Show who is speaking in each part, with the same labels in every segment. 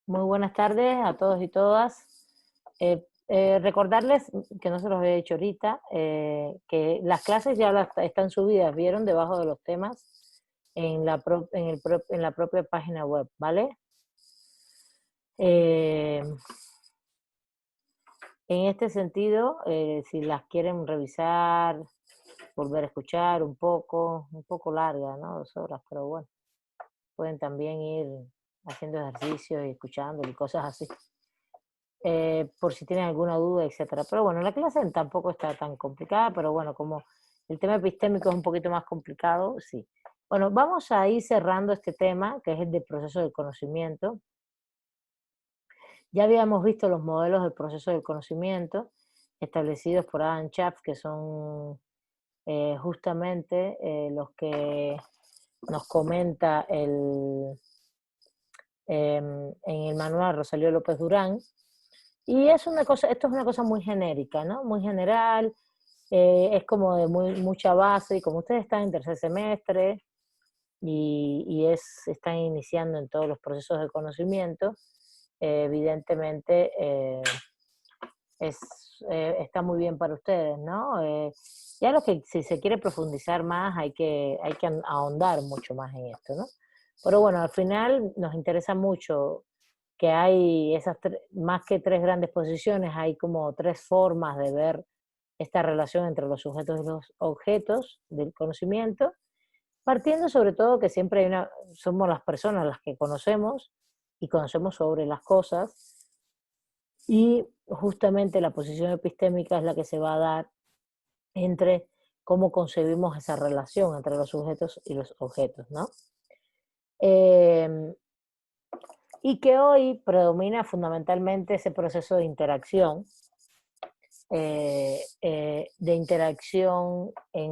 Speaker 1: Muy buenas tardes a todos y todas. Recordarles que no se los he dicho ahorita, que las clases ya están subidas, vieron debajo de los temas en en la propia página web, ¿vale? Eh, en este sentido, si las quieren revisar, volver a escuchar un poco larga, ¿no? 2 horas, pero bueno, pueden también ir haciendo ejercicios y escuchando y cosas así. Por si tienen alguna duda, etcétera. Pero bueno, la clase tampoco está tan complicada, pero bueno, como el tema epistémico es un poquito más complicado, sí. Bueno, vamos a ir cerrando este tema, que es el del proceso del conocimiento. Ya habíamos visto los modelos del proceso del conocimiento establecidos por Adam Schaff, que son justamente los que nos comenta en el manual Rosalío López Durán. Y es una cosa, esto es una cosa muy genérica, ¿no? Muy general, es como de mucha base, y como ustedes están en tercer semestre están iniciando en todos los procesos de conocimiento, evidentemente es, está muy bien para ustedes, ¿no? Ya lo que si se quiere profundizar más hay que ahondar mucho más en esto, ¿no? Pero bueno, al final nos interesa mucho que hay más que tres grandes posiciones, hay como tres formas de ver esta relación entre los sujetos y los objetos del conocimiento, partiendo sobre todo que siempre somos las personas las que conocemos y conocemos sobre las cosas, y justamente la posición epistémica es la que se va a dar entre cómo concebimos esa relación entre los sujetos y los objetos, ¿no? Eh, y que hoy predomina fundamentalmente ese proceso de interacción en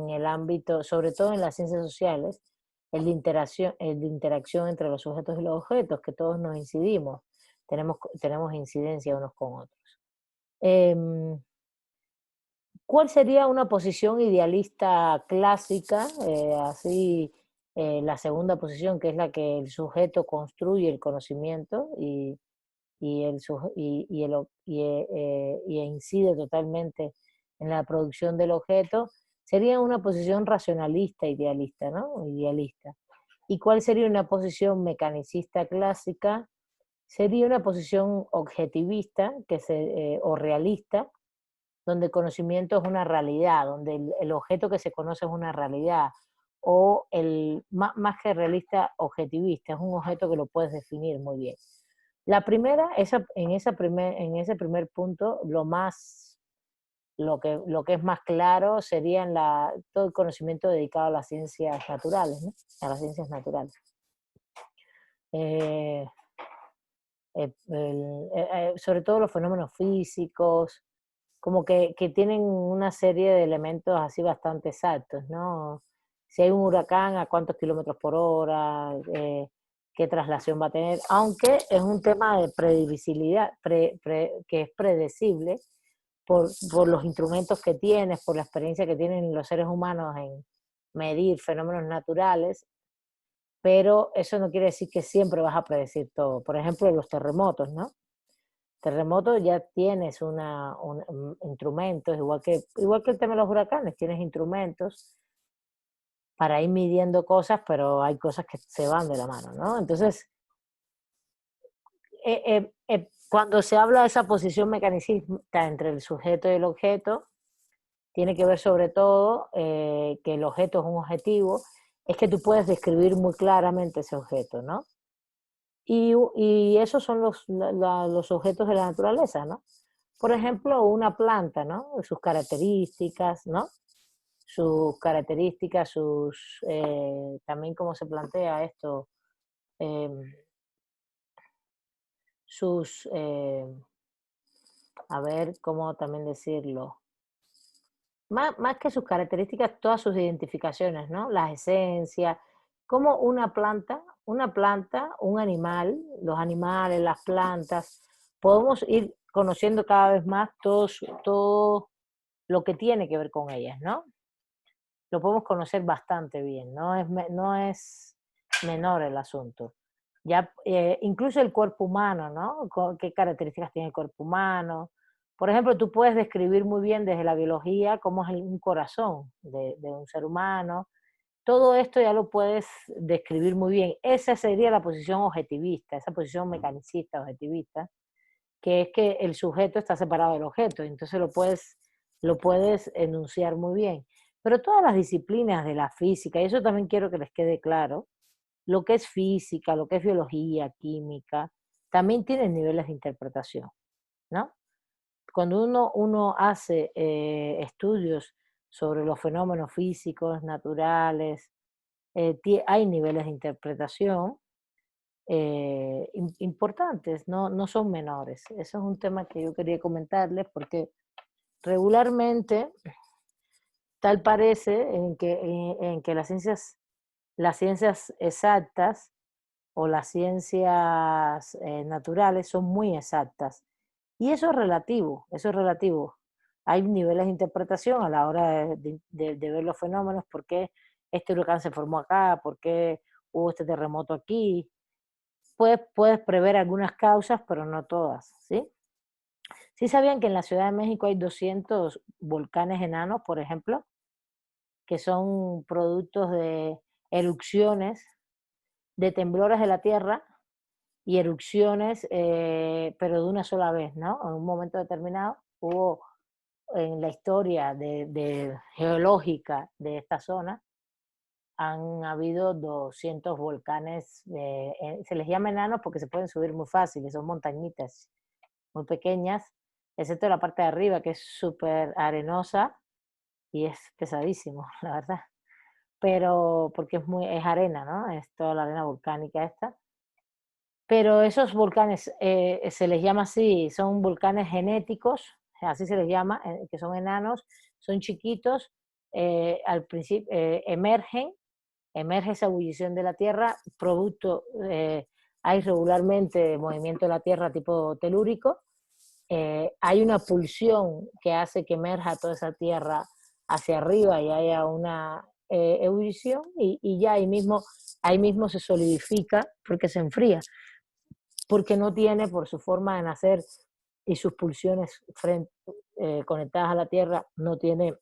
Speaker 1: el ámbito, sobre todo en las ciencias sociales, el de interacción entre los sujetos y los objetos, que todos nos incidimos, tenemos incidencia unos con otros. Em, ¿Cuál sería una posición idealista clásica? La segunda posición, que es la que el sujeto construye el conocimiento y incide totalmente en la producción del objeto, sería una posición racionalista idealista, ¿no? Idealista. ¿Y cuál sería una posición mecanicista clásica? Sería una posición objetivista o realista, donde el conocimiento es una realidad, donde el objeto que se conoce es una realidad, o más que realista, objetivista, es un objeto que lo puedes definir muy bien. La primera, en ese primer punto, lo que es más claro sería todo el conocimiento dedicado a las ciencias naturales, ¿no? A las ciencias naturales. Eh, Sobre todo los fenómenos físicos, como que tienen una serie de elementos así bastante exactos, ¿no? Si hay un huracán, a cuántos kilómetros por hora, qué traslación va a tener, aunque es un tema de previsibilidad, que es predecible por los instrumentos que tienes, por la experiencia que tienen los seres humanos en medir fenómenos naturales, pero eso no quiere decir que siempre vas a predecir todo. Por ejemplo, los terremotos, ¿no? Terremotos ya tienes instrumentos, igual que el tema de los huracanes, tienes instrumentos para ir midiendo cosas, pero hay cosas que se van de la mano, ¿no? Entonces, cuando se habla de esa posición mecanicista entre el sujeto y el objeto, tiene que ver sobre todo que el objeto es un objetivo, es que tú puedes describir muy claramente ese objeto, ¿no? Y esos son los objetos de la naturaleza, ¿no? Por ejemplo, una planta, ¿no? Sus características, ¿no? Sus características, también cómo se plantea esto, eh, sus, a ver, cómo también decirlo, más que sus características, todas sus identificaciones, ¿no? Las esencias, como una planta, un animal, los animales, las plantas, podemos ir conociendo cada vez más todo lo que tiene que ver con ellas, ¿no? Lo podemos conocer bastante bien, no es menor el asunto. Ya, incluso el cuerpo humano, ¿no? ¿Qué características tiene el cuerpo humano? Por ejemplo, tú puedes describir muy bien desde la biología cómo es un corazón de un ser humano. Todo esto ya lo puedes describir muy bien. Esa sería la posición objetivista, esa posición mecanicista, objetivista, que es que el sujeto está separado del objeto, entonces lo puedes enunciar muy bien. Pero todas las disciplinas de la física, y eso también quiero que les quede claro, lo que es física, lo que es biología, química, también tienen niveles de interpretación, ¿no? Cuando uno hace estudios sobre los fenómenos físicos, naturales, hay niveles de interpretación importantes, no son menores. Eso es un tema que yo quería comentarles porque regularmente tal parece en que las ciencias exactas o las ciencias naturales son muy exactas. Y eso es relativo, eso es relativo. Hay niveles de interpretación a la hora de ver los fenómenos, por qué este huracán se formó acá, por qué hubo este terremoto aquí. Puedes prever algunas causas, pero no todas, ¿sí? ¿Sí sabían que en la Ciudad de México hay 200 volcanes enanos, por ejemplo, que son productos de erupciones, de temblores de la Tierra y erupciones, pero de una sola vez, ¿no? En un momento determinado hubo en la historia geológica de esta zona, han habido 200 volcanes, se les llama enanos porque se pueden subir muy fácil, son montañitas muy pequeñas, excepto la parte de arriba que es súper arenosa y es pesadísimo, la verdad. Pero porque es arena, ¿no? Es toda la arena volcánica esta. Pero esos volcanes se les llama así, son volcanes genéticos, así se les llama, que son enanos, son chiquitos, al principio emerge esa ebullición de la Tierra, producto, hay regularmente movimiento de la Tierra tipo telúrico, hay una pulsión que hace que emerja toda esa Tierra hacia arriba y haya una ebullición y ya ahí mismo se solidifica porque se enfría porque no tiene, por su forma de nacer y sus pulsiones conectadas a la Tierra, no tiene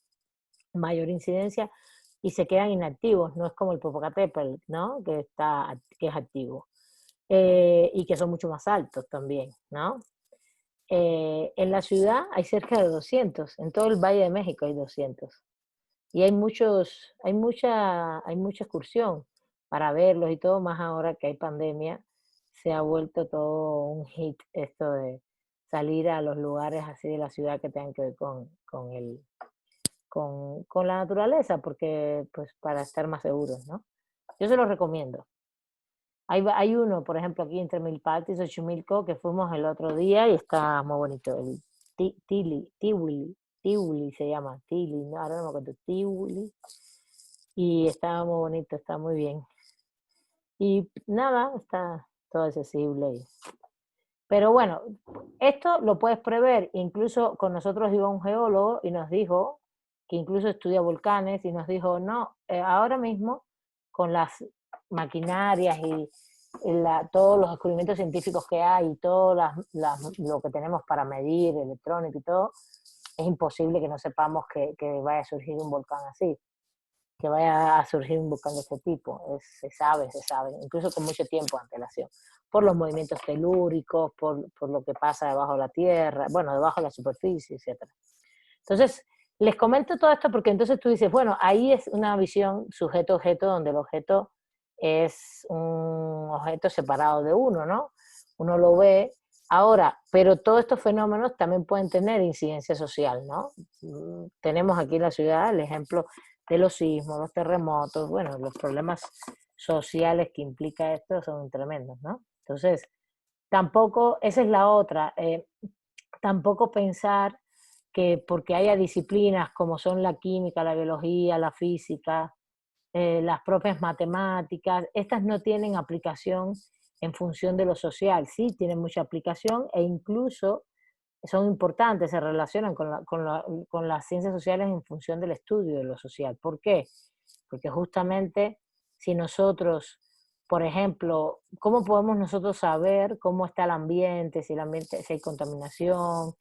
Speaker 1: mayor incidencia y se quedan inactivos, no es como el Popocatépetl, ¿no? Que es activo. Y que son mucho más altos también, ¿no? En la ciudad hay cerca de 200, en todo el Valle de México hay 200. Y hay mucha excursión para verlos y todo, más ahora que hay pandemia, se ha vuelto todo un hit esto de salir a los lugares así de la ciudad que tengan que ver con la naturaleza, porque pues para estar más seguros, ¿no? Yo se los recomiendo. Hay uno, por ejemplo, aquí entre Milpalta y Xochimilco, que fuimos el otro día y está muy bonito, el Tiwili se llama, Tili, no, ahora no me acuerdo, Tiwili, y está muy bonito, está muy bien. Y nada, está todo accesible. Pero bueno, esto lo puedes prever, incluso con nosotros iba un geólogo y nos dijo, que incluso estudia volcanes, y nos dijo, no, ahora mismo con las maquinarias y todos los descubrimientos científicos que hay y todo lo que tenemos para medir, electrónica y todo, es imposible que no sepamos que vaya a surgir un volcán así, que vaya a surgir un volcán de este tipo. Se sabe, incluso con mucho tiempo de antelación, por los movimientos telúricos, por lo que pasa debajo de la Tierra, bueno, debajo de la superficie, etcétera. Entonces, les comento todo esto porque entonces tú dices, bueno, ahí es una visión sujeto-objeto, donde el objeto es un objeto separado de uno, ¿no? Uno lo ve. Ahora, pero todos estos fenómenos también pueden tener incidencia social, ¿no? Tenemos aquí en la ciudad el ejemplo de los sismos, los terremotos, bueno, los problemas sociales que implica esto son tremendos, ¿no? Entonces, tampoco, esa es la otra, tampoco pensar que porque haya disciplinas como son la química, la biología, la física, las propias matemáticas, estas no tienen aplicación en función de lo social, sí tienen mucha aplicación e incluso son importantes, se relacionan con las ciencias sociales en función del estudio de lo social. ¿Por qué? Porque justamente si nosotros Por ejemplo, ¿cómo podemos nosotros saber cómo está el ambiente, si hay contaminación?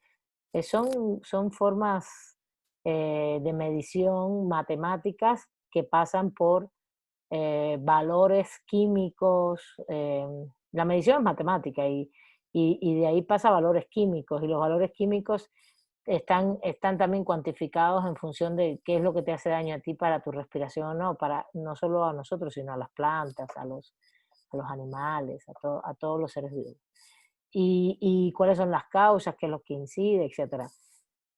Speaker 1: Son formas de medición matemáticas que pasan por valores químicos. La medición es matemática y de ahí pasa a valores químicos, y los valores químicos están también cuantificados en función de qué es lo que te hace daño a ti para tu respiración o no, para no solo a nosotros, sino a las plantas, a los animales, a todos los seres vivos. Y cuáles son las causas, qué es lo que incide, etcétera.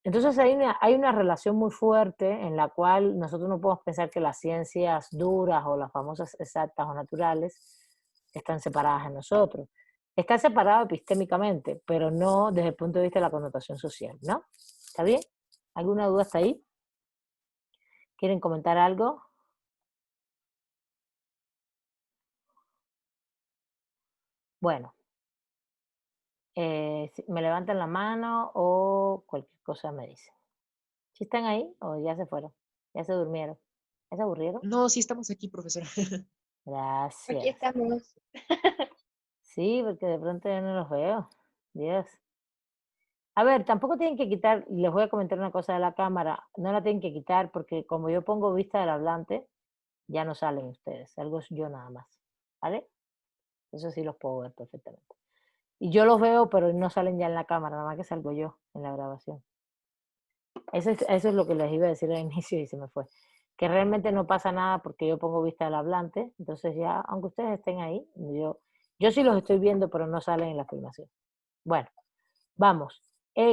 Speaker 1: Entonces hay una relación muy fuerte en la cual nosotros no podemos pensar que las ciencias duras o las famosas exactas o naturales están separadas de nosotros. Está separado epistémicamente, pero no desde el punto de vista de la connotación social, ¿no? ¿Está bien? ¿Alguna duda hasta ahí? ¿Quieren comentar algo? Bueno, si me levantan la mano o cualquier cosa me dicen. ¿Sí están ahí o ya se fueron? ¿Ya se durmieron? ¿Ya se aburrieron?
Speaker 2: No, sí estamos aquí, profesora.
Speaker 3: Aquí
Speaker 1: Gracias.
Speaker 3: estamos.
Speaker 1: Sí, porque de pronto ya no los veo. Dios. A ver, tampoco tienen que quitar, les voy a comentar una cosa de la cámara, no la tienen que quitar porque como yo pongo vista del hablante, ya no salen ustedes, salgo yo nada más, ¿vale? Eso sí los puedo ver perfectamente. Y yo los veo, pero no salen ya en la cámara, nada más que salgo yo en la grabación. Eso es lo que les iba a decir al inicio y se me fue. Que realmente no pasa nada porque yo pongo vista del hablante, entonces ya, aunque ustedes estén ahí, yo sí los estoy viendo, pero no salen en la filmación. Bueno, vamos.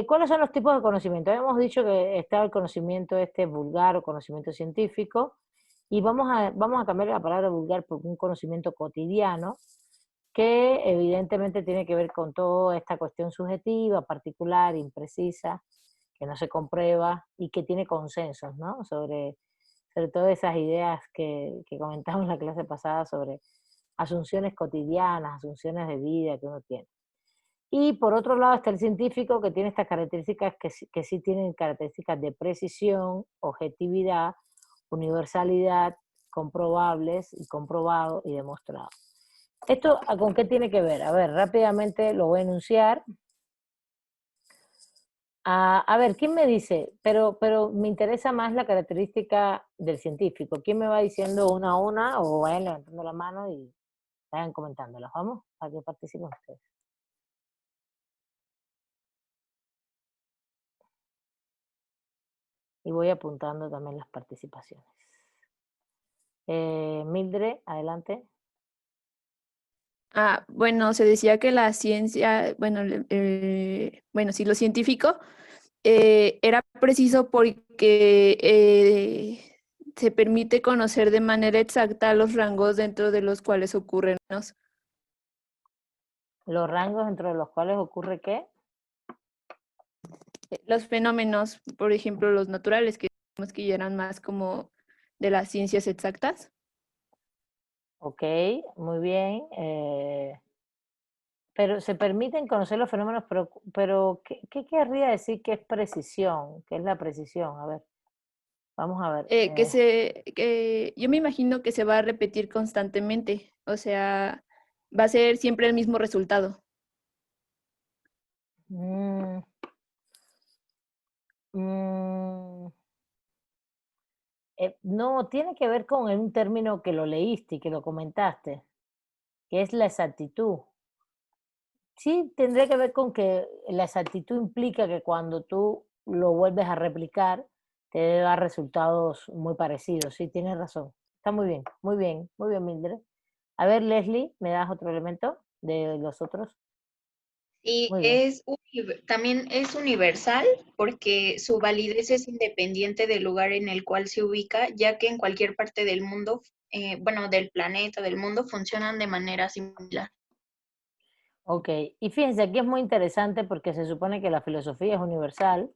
Speaker 1: ¿Cuáles son los tipos de conocimiento? Habíamos dicho que estaba el conocimiento vulgar o conocimiento científico, y vamos a cambiar la palabra vulgar por un conocimiento cotidiano, que evidentemente tiene que ver con toda esta cuestión subjetiva, particular, imprecisa, que no se comprueba y que tiene consensos, ¿no? Sobre todas esas ideas que comentamos en la clase pasada sobre asunciones cotidianas, asunciones de vida que uno tiene. Y por otro lado está el científico, que tiene estas características que sí tienen características de precisión, objetividad, universalidad, comprobables y comprobado y demostrado. ¿Esto con qué tiene que ver? A ver, rápidamente lo voy a enunciar. A ver, ¿quién me dice? Pero me interesa más la característica del científico. ¿Quién me va diciendo una a una o vayan levantando la mano y vayan comentándolas? Vamos, para que participen ustedes. Y voy apuntando también las participaciones. Mildred, adelante.
Speaker 3: Bueno, se decía que la ciencia, bueno, bueno, sí, lo científico era preciso porque se permite conocer de manera exacta los rangos dentro de los cuales ocurren
Speaker 1: Los rangos dentro de los cuales ocurre qué.
Speaker 3: los fenómenos, por ejemplo, los naturales, que digamos que ya eran más como de las ciencias exactas.
Speaker 1: Ok, muy bien. Pero se permiten conocer los fenómenos, pero ¿qué querría decir que es precisión? ¿Qué es la precisión? A ver, vamos a ver.
Speaker 3: Que yo me imagino que se va a repetir constantemente, o sea, va a ser siempre el mismo resultado.
Speaker 1: Mm, mm, no, tiene que ver con un término que lo leíste y que lo comentaste, que es la exactitud. Sí, tendría que ver con que la exactitud implica que cuando tú lo vuelves a replicar, te debe dar resultados muy parecidos. Sí, tienes razón. Está muy bien, muy bien, muy bien, Mildred. A ver, Leslie, ¿me das otro elemento de los otros?
Speaker 4: Y
Speaker 1: Muy bien.
Speaker 4: también es universal porque su validez es independiente del lugar en el cual se ubica, ya que en cualquier parte del mundo, bueno, del planeta, del mundo, funcionan de manera similar.
Speaker 1: Ok, y fíjense, aquí es muy interesante porque se supone que la filosofía es universal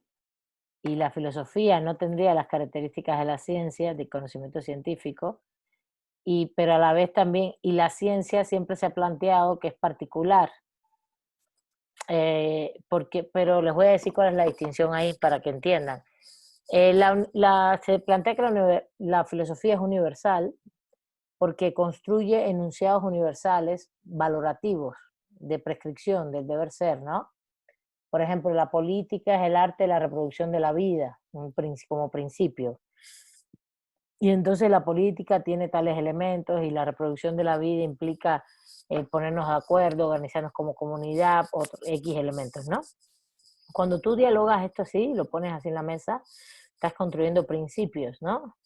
Speaker 1: y la filosofía no tendría las características de la ciencia, del conocimiento científico, pero a la vez también, y la ciencia siempre se ha planteado que es particular. Pero les voy a decir cuál es la distinción ahí para que entiendan. Se plantea que la filosofía es universal porque construye enunciados universales valorativos de prescripción del deber ser, ¿no? Por ejemplo, la política es el arte de la reproducción de la vida, como principio. Y entonces la política tiene tales elementos y la reproducción de la vida implica ponernos de acuerdo, organizarnos como comunidad, X elementos, ¿no? Cuando tú dialogas esto así, lo pones así en la mesa, estás construyendo principios, ¿no?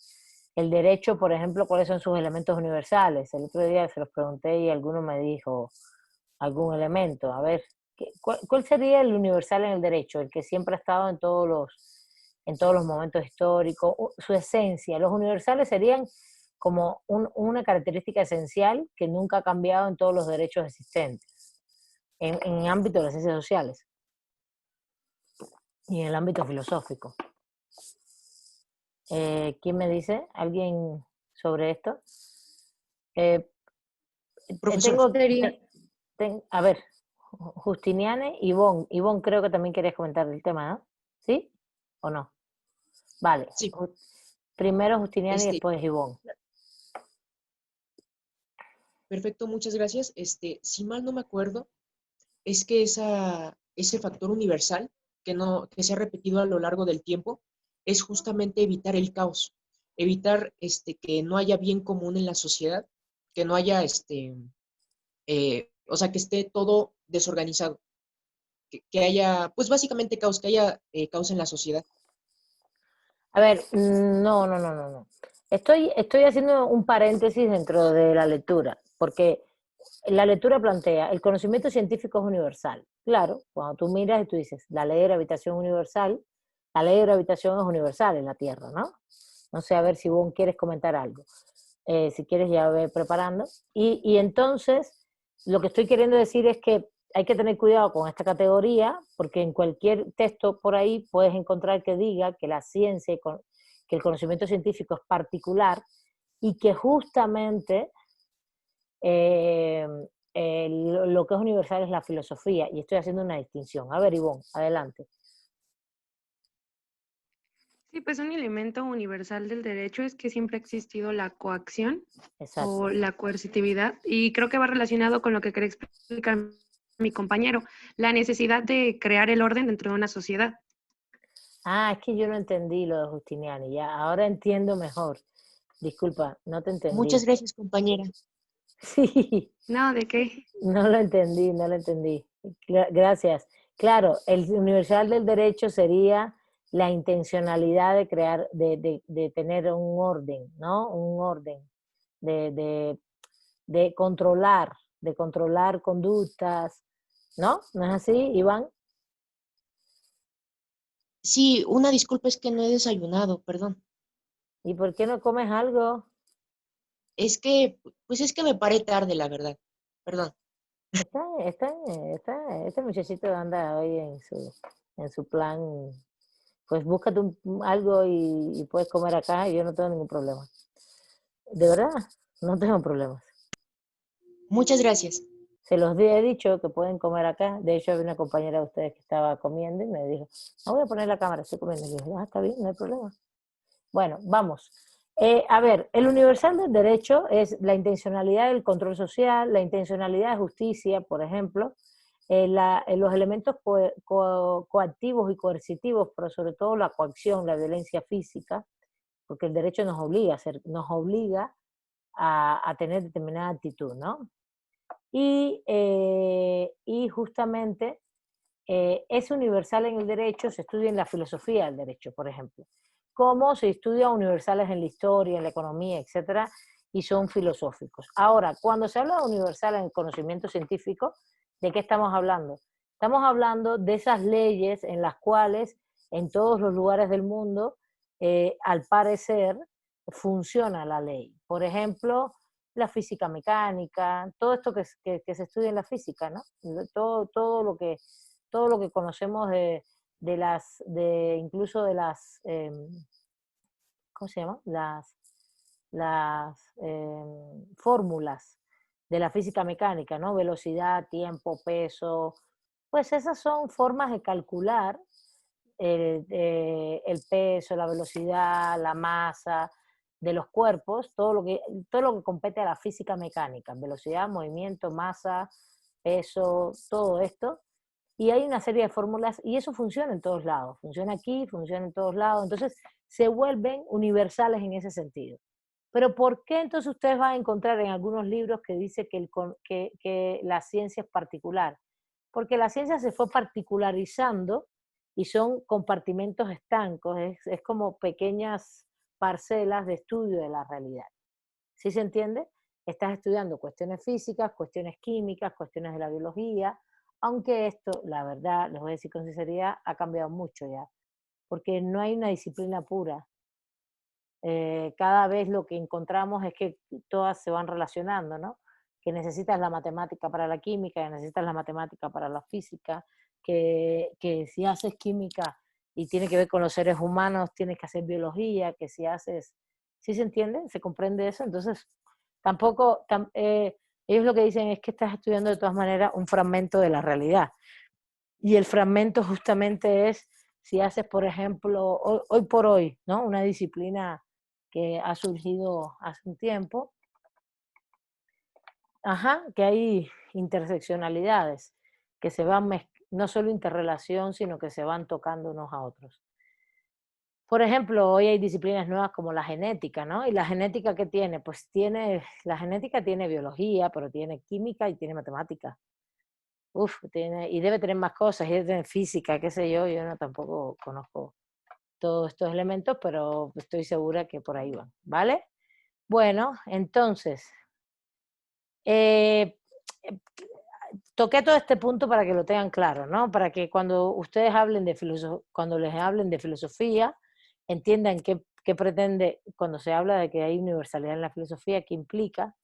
Speaker 1: El derecho, por ejemplo, ¿cuáles son sus elementos universales? El otro día se los pregunté y alguno me dijo algún elemento. A ver, ¿cuál sería el universal en el derecho? El que siempre ha estado en todos los momentos históricos, su esencia. Los universales serían como una característica esencial que nunca ha cambiado en todos los derechos existentes, en el ámbito de las ciencias sociales y en el ámbito filosófico. ¿Quién me dice? ¿Alguien sobre esto?
Speaker 2: Profesor.
Speaker 1: A ver, Justiniane, Ivonne. Ivonne, creo que también querías comentar el tema, ¿no? ¿Sí? ¿O no? Vale.
Speaker 2: Sí.
Speaker 1: Primero Justiniane y después Ivonne.
Speaker 2: Perfecto, muchas gracias. Si mal no me acuerdo, es que ese factor universal que se ha repetido a lo largo del tiempo es justamente evitar el caos, evitar que no haya bien común en la sociedad, que no haya o sea, que esté todo desorganizado, que haya, pues básicamente caos, que haya caos en la sociedad.
Speaker 1: A ver, no. Estoy haciendo un paréntesis dentro de la lectura, porque la lectura plantea, el conocimiento científico es universal. Claro, cuando tú miras y tú dices, la ley de gravitación universal, la ley de gravitación es universal en la Tierra, ¿no? No sé, a ver si vos quieres comentar algo. Si quieres ya ve preparando. Y entonces, lo que estoy queriendo decir es que hay que tener cuidado con esta categoría, porque en cualquier texto por ahí puedes encontrar que diga que la ciencia, que el conocimiento científico es particular y que justamente lo que es universal es la filosofía, y estoy haciendo una distinción. A ver, Ivonne, adelante.
Speaker 5: Sí, pues un elemento universal del derecho es que siempre ha existido la coacción
Speaker 1: Exacto.
Speaker 5: o la coercitividad, y creo que va relacionado con lo que quería explicar mi compañero, la necesidad de crear el orden dentro de una sociedad.
Speaker 1: Ah, es que yo no entendí lo de Justiniani, ya, ahora entiendo mejor. Disculpa, no te entendí.
Speaker 2: Muchas gracias, compañera.
Speaker 1: Sí,
Speaker 5: No, ¿de qué?
Speaker 1: no lo entendí. Gracias. Claro, el universal del derecho sería la intencionalidad de crear, de tener un orden, ¿no? Un orden, de, de, de controlar conductas, ¿no? ¿No es así, Iván?
Speaker 2: Sí, una disculpa, es que no he desayunado, perdón.
Speaker 1: ¿Y por qué no comes algo?
Speaker 2: Pues es que me paré tarde, la verdad. Perdón.
Speaker 1: Este muchachito anda hoy en su plan, pues búscate algo y puedes comer acá y yo no tengo ningún problema. De verdad, no tengo problemas.
Speaker 2: Muchas gracias.
Speaker 1: Se los he dicho que pueden comer acá. De hecho, había una compañera de ustedes que estaba comiendo y me dijo, no voy a poner la cámara, estoy comiendo. Y yo dije, está bien, no hay problema. Bueno, vamos. A ver, el universal del derecho es la intencionalidad del control social, la intencionalidad de justicia, por ejemplo, los elementos coactivos y coercitivos, pero sobre todo la coacción, la violencia física, porque el derecho nos obliga a tener determinada actitud, ¿no? Y justamente es universal en el derecho, se estudia en la filosofía del derecho, por ejemplo, como se estudia universales en la historia, en la economía, etcétera, y son filosóficos. Ahora, cuando se habla de universal en el conocimiento científico, ¿de qué estamos hablando? Estamos hablando de esas leyes en las cuales en todos los lugares del mundo, al parecer, funciona la ley. Por ejemplo, la física mecánica, todo esto que se estudia en la física, ¿no? Todo lo que conocemos incluso de las, ¿cómo se llama? Las fórmulas de la física mecánica, ¿no? Velocidad, tiempo, peso, pues esas son formas de calcular el peso, la velocidad, la masa, de los cuerpos, todo lo que compete a la física mecánica, velocidad, movimiento, masa, peso, todo esto. Y hay una serie de fórmulas y eso funciona en todos lados. Funciona aquí, funciona en todos lados. Entonces se vuelven universales en ese sentido. Pero ¿por qué entonces ustedes van a encontrar en algunos libros que dice que la ciencia es particular? Porque la ciencia se fue particularizando y son compartimentos estancos, es como pequeñas parcelas de estudio de la realidad. ¿Sí se entiende? Estás estudiando cuestiones físicas, cuestiones químicas, cuestiones de la biología, aunque esto, la verdad, les voy a decir con sinceridad, ha cambiado mucho ya, porque no hay una disciplina pura. Cada vez lo que encontramos es que todas se van relacionando, ¿no? Que necesitas la matemática para la química, que necesitas la matemática para la física, que si haces química y tiene que ver con los seres humanos, tienes que hacer biología, que si haces, ¿sí se entiende? ¿Se comprende eso? Entonces, tampoco, ellos lo que dicen es que estás estudiando de todas maneras un fragmento de la realidad. Y el fragmento justamente es si haces, por ejemplo, hoy por hoy, ¿no? Una disciplina que ha surgido hace un tiempo, ajá, que hay interseccionalidades, que se van, no solo interrelación, sino que se van tocando unos a otros. Por ejemplo, hoy hay disciplinas nuevas como la genética, ¿no? ¿Y la genética qué tiene? Pues la genética tiene biología, pero tiene química y tiene matemática. Y debe tener más cosas, y debe tener física, qué sé yo no tampoco conozco todos estos elementos, pero estoy segura que por ahí van, ¿vale? Bueno, entonces, eh, toqué todo este punto para que lo tengan claro, ¿no? Para que cuando ustedes hablen de cuando les hablen de filosofía, entiendan qué pretende, cuando se habla de que hay universalidad en la filosofía, qué implica,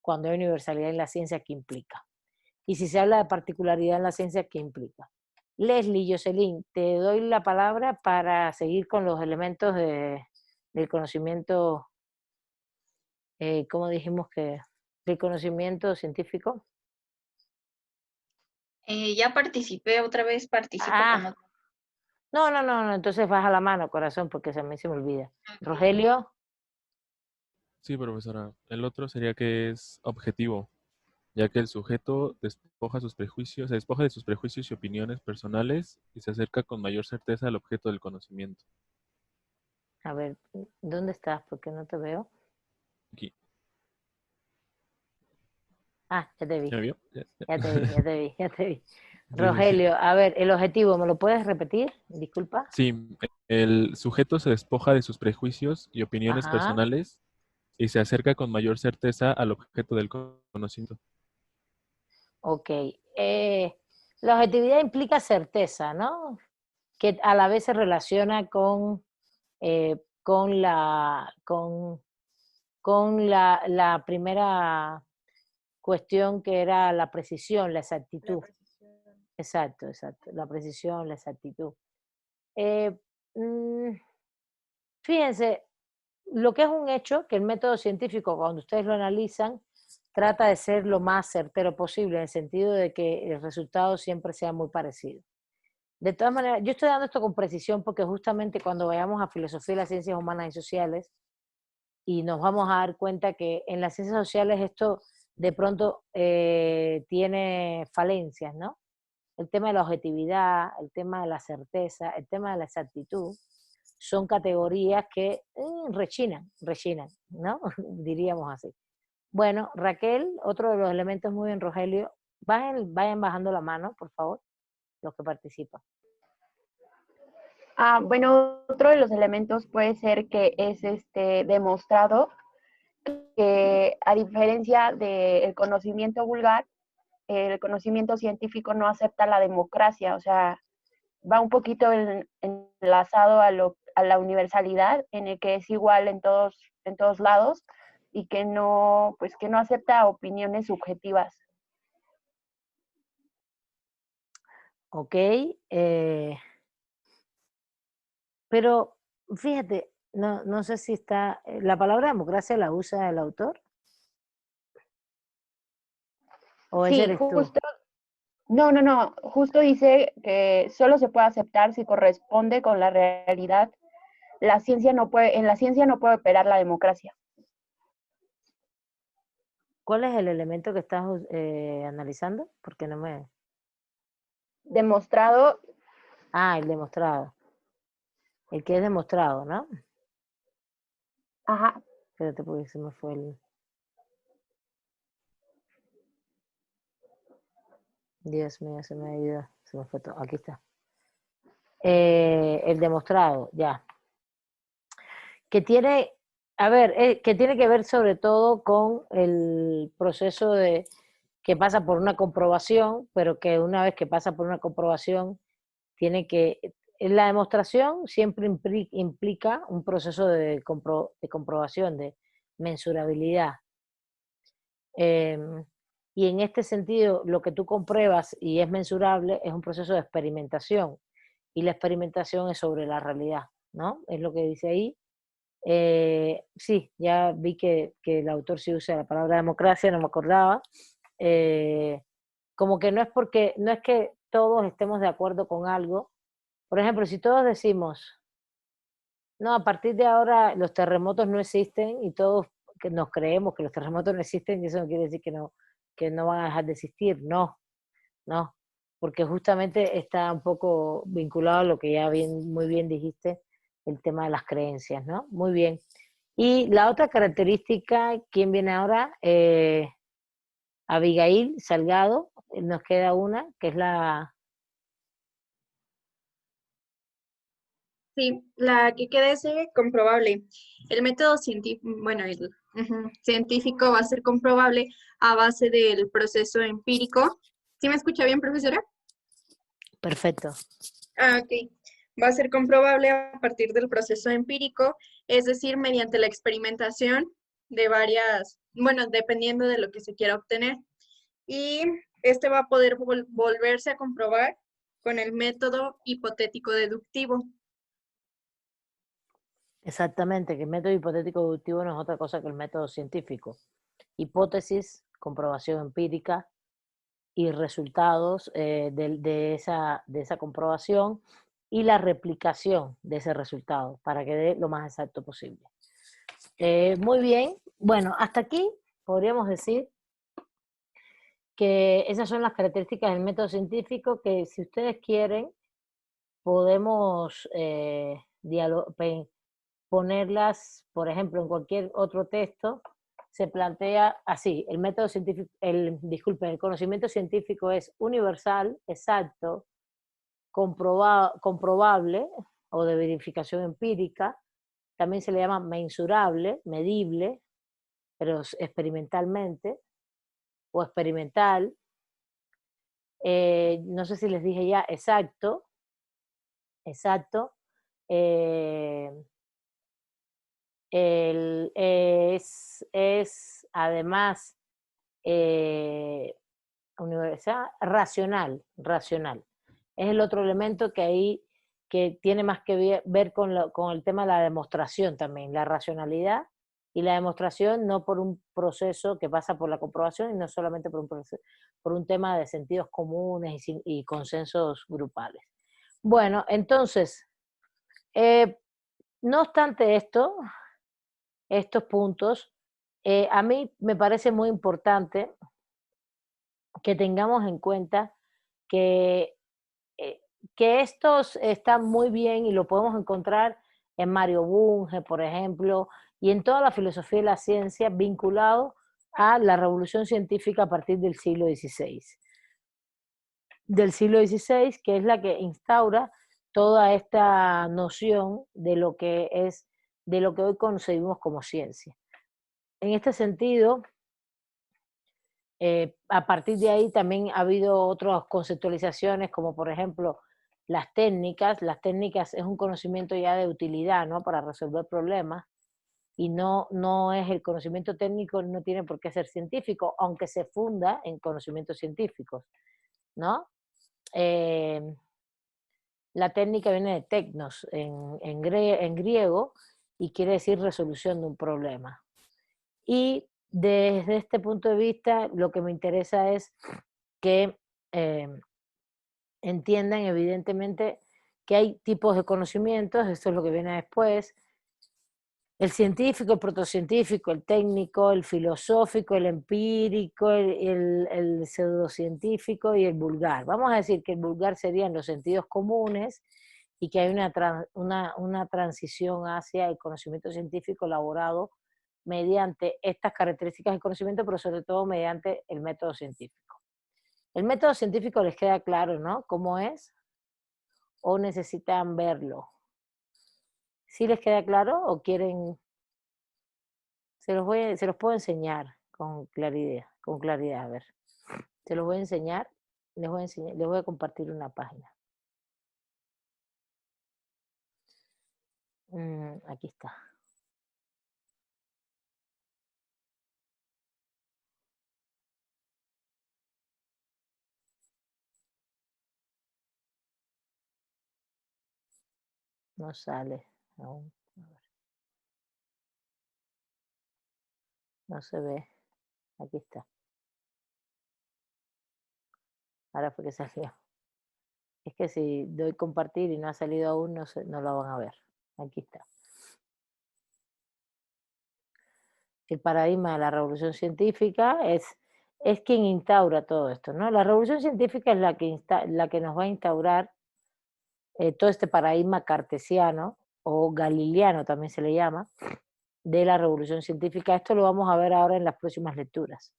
Speaker 1: cuando hay universalidad en la ciencia, qué implica. Y si se habla de particularidad en la ciencia, ¿qué implica? Leslie, Jocelyn, te doy la palabra para seguir con los elementos del conocimiento, ¿cómo dijimos que? Del conocimiento científico.
Speaker 4: Ya participé, otra vez participo con
Speaker 1: Ah,
Speaker 4: otro.
Speaker 1: no, entonces baja la mano, corazón, porque se me olvida.
Speaker 4: Ok.
Speaker 1: Rogelio,
Speaker 6: Sí, profesora. El otro sería que es objetivo, ya que el sujeto se despoja de sus prejuicios y opiniones personales y se acerca con mayor certeza al objeto del conocimiento.
Speaker 1: a ver, ¿dónde estás? Porque no te veo.
Speaker 6: Aquí.
Speaker 1: Ah, ya te vi,
Speaker 6: ¿Ya me vio? Ya.
Speaker 1: ya te vi, ya te vi, ya te vi.
Speaker 6: Sí, sí, sí.
Speaker 1: Rogelio, a ver, el objetivo, ¿me lo puedes repetir? Disculpa.
Speaker 6: Sí, el sujeto se despoja de sus prejuicios y opiniones
Speaker 1: Ajá.
Speaker 6: personales y se acerca con mayor certeza al objeto del conocimiento.
Speaker 1: Ok. La objetividad implica certeza, ¿no? Que a la vez se relaciona con la primera cuestión que era la precisión, la exactitud. Exacto, la precisión, la exactitud. Eh, mm, Fíjense, lo que es un hecho, que el método científico, cuando ustedes lo analizan, trata de ser lo más certero posible, en el sentido de que el resultado siempre sea muy parecido. De todas maneras, yo estoy dando esto con precisión porque justamente cuando vayamos a filosofía y las ciencias humanas y sociales, y nos vamos a dar cuenta que en las ciencias sociales esto de pronto tiene falencias, ¿no? El tema de la objetividad, el tema de la certeza, el tema de la exactitud, son categorías que rechinan, ¿no? Diríamos así. Bueno, Raquel, otro de los elementos muy bien, Rogelio, vayan bajando la mano, por favor, los que participan.
Speaker 7: Bueno, otro de los elementos puede ser que es demostrado que a diferencia del conocimiento vulgar, el conocimiento científico no acepta la democracia, o sea, va un poquito enlazado a la universalidad, en el que es igual en todos lados y que no acepta opiniones subjetivas.
Speaker 1: Ok, pero fíjate, no sé si está, la palabra democracia la usa el autor, o ese
Speaker 7: Sí,
Speaker 1: eres tú.
Speaker 7: justo, justo dice que solo se puede aceptar si corresponde con la realidad en la ciencia no puede operar la democracia.
Speaker 1: ¿Cuál es el elemento que estás analizando? Porque no me...
Speaker 7: Demostrado,
Speaker 1: Ah, el demostrado. El que es demostrado, ¿no?
Speaker 7: ajá,
Speaker 1: Espérate porque se me fue el... Dios mío, se me ha ido. Se me fue todo. Aquí está. El demostrado, ya. Que tiene, a ver, que tiene que ver sobre todo con el proceso de que pasa por una comprobación, pero que una vez que pasa por una comprobación, tiene que, la demostración siempre implica un proceso de comprobación, de mensurabilidad. Y en este sentido, lo que tú compruebas y es mensurable es un proceso de experimentación. Y la experimentación es sobre la realidad, ¿no? Es lo que dice ahí. Sí, ya vi que el autor sí usa la palabra democracia, no me acordaba. Como que no es que todos estemos de acuerdo con algo. Por ejemplo, si todos decimos, no, a partir de ahora los terremotos no existen y todos que nos creemos que los terremotos no existen, y eso no quiere decir que no van a dejar de existir, no, no, porque justamente está un poco vinculado a lo que ya muy bien dijiste, el tema de las creencias, ¿no? Muy bien. Y la otra característica, ¿quién viene ahora? Abigail Salgado, nos queda una, que es la...
Speaker 4: Sí, la que queda es comprobable. El método científico, bueno, científico va a ser comprobable a base del proceso empírico. ¿Sí me escucha bien, profesora?
Speaker 1: Perfecto.
Speaker 4: Ah, ok. Va a ser comprobable a partir del proceso empírico, es decir, mediante la experimentación de varias, bueno, dependiendo de lo que se quiera obtener. Y este va a poder volverse a comprobar con el método hipotético deductivo.
Speaker 1: Exactamente, que el método hipotético deductivo no es otra cosa que el método científico. Hipótesis, comprobación empírica y resultados de esa comprobación y la replicación de ese resultado para que dé lo más exacto posible. Muy bien, bueno, hasta aquí podríamos decir que esas son las características del método científico que si ustedes quieren podemos ponerlas, por ejemplo, en cualquier otro texto, se plantea así, el método científico, el conocimiento científico es universal, exacto, comprobable o de verificación empírica, también se le llama mensurable, medible, pero experimentalmente, o experimental, no sé si les dije ya, exacto, eh, es además universal, racional. Es el otro elemento que ahí que tiene más que ver con el tema de la demostración también, la racionalidad y la demostración no por un proceso que pasa por la comprobación y no solamente por un tema de sentidos comunes y consensos grupales. Bueno, entonces, no obstante estos puntos, a mí me parece muy importante que tengamos en cuenta que, eh, que estos están muy bien y lo podemos encontrar en Mario Bunge, por ejemplo, y en toda la filosofía de la ciencia vinculado a la revolución científica a partir del siglo XVI. Del siglo XVI, que es la que instaura toda esta noción de lo que hoy concebimos como ciencia. En este sentido, a partir de ahí también ha habido otras conceptualizaciones, como por ejemplo las técnicas. Las técnicas es un conocimiento ya de utilidad, ¿no? Para resolver problemas, y no es el conocimiento técnico, no tiene por qué ser científico, aunque se funda en conocimientos científicos, ¿no? La técnica viene de teknos en griego y quiere decir resolución de un problema. Y desde este punto de vista, lo que me interesa es que entiendan evidentemente que hay tipos de conocimientos, esto es lo que viene después, el científico, el protocientífico, el técnico, el filosófico, el empírico, el pseudocientífico y el vulgar. Vamos a decir que el vulgar serían los sentidos comunes y que hay una transición hacia el conocimiento científico elaborado mediante estas características del conocimiento, pero sobre todo mediante el método científico. El método científico les queda claro, ¿no? ¿Cómo es? ¿O necesitan verlo? ¿Sí les queda claro o quieren? Se los puedo enseñar con claridad, a ver. Se los voy a enseñar, les voy a compartir una página. Aquí está. No sale aún. A ver. No se ve. Aquí está. Ahora fue que salió. Es que si doy compartir y no ha salido aún, no lo van a ver. Aquí está. El paradigma de la revolución científica es quien instaura todo esto, ¿no? La revolución científica es la que nos va a instaurar todo este paradigma cartesiano, o galileano también se le llama, de la revolución científica. Esto lo vamos a ver ahora en las próximas lecturas.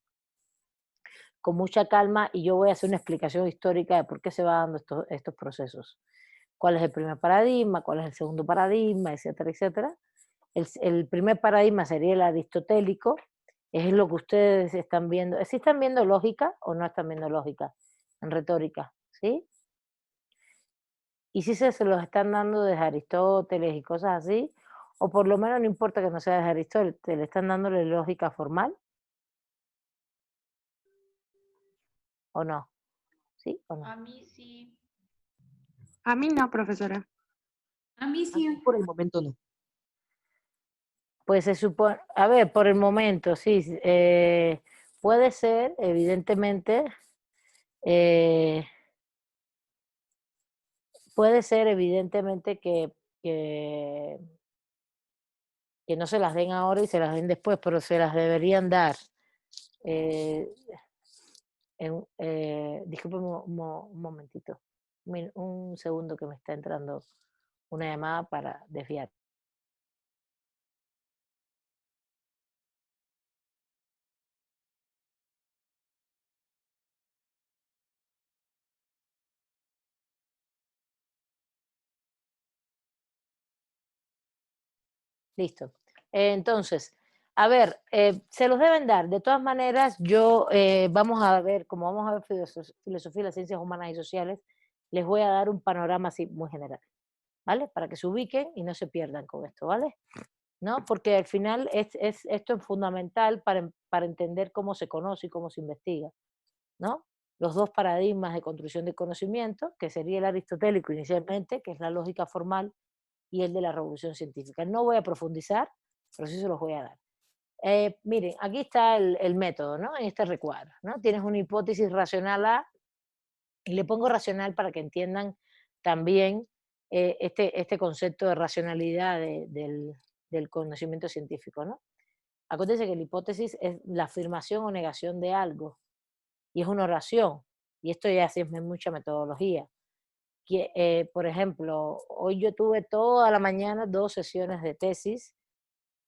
Speaker 1: Con mucha calma, y yo voy a hacer una explicación histórica de por qué se van dando estos procesos. ¿Cuál es el primer paradigma? ¿Cuál es el segundo paradigma? Etcétera, etcétera. El primer paradigma sería el aristotélico, es lo que ustedes están viendo. ¿Sí están viendo lógica o no están viendo lógica en retórica? ¿Sí? Y si se los están dando desde Aristóteles y cosas así, o por lo menos no importa que no sea desde Aristóteles, ¿le están dándole lógica formal? ¿O no? ¿Sí o no?
Speaker 8: A mí sí.
Speaker 5: A mí no, profesora.
Speaker 8: A mí sí.
Speaker 2: Por el momento no.
Speaker 1: Pues se supone, a ver, por el momento, sí, puede ser, evidentemente, puede ser evidentemente que no se las den ahora y se las den después, pero se las deberían dar. Disculpe un momentito, un segundo que me está entrando una llamada para desviar. Listo. Entonces, a ver, se los deben dar. De todas maneras, vamos a ver, como vamos a ver filosofía, las ciencias humanas y sociales, les voy a dar un panorama así muy general, ¿vale? Para que se ubiquen y no se pierdan con esto, ¿vale? ¿No? Porque al final esto es fundamental para entender cómo se conoce y cómo se investiga, ¿no? Los dos paradigmas de construcción de conocimiento, que sería el aristotélico inicialmente, que es la lógica formal, y el de la revolución científica. No voy a profundizar, pero sí se los voy a dar. Miren, aquí está el método, ¿no? En este recuadro, ¿no? Tienes una hipótesis racional A, y le pongo racional para que entiendan también este concepto de racionalidad del conocimiento científico, ¿no? Acontece que la hipótesis es la afirmación o negación de algo, y es una oración, y esto ya sí es mucha metodología. Por ejemplo, hoy yo tuve toda la mañana 2 sesiones de tesis,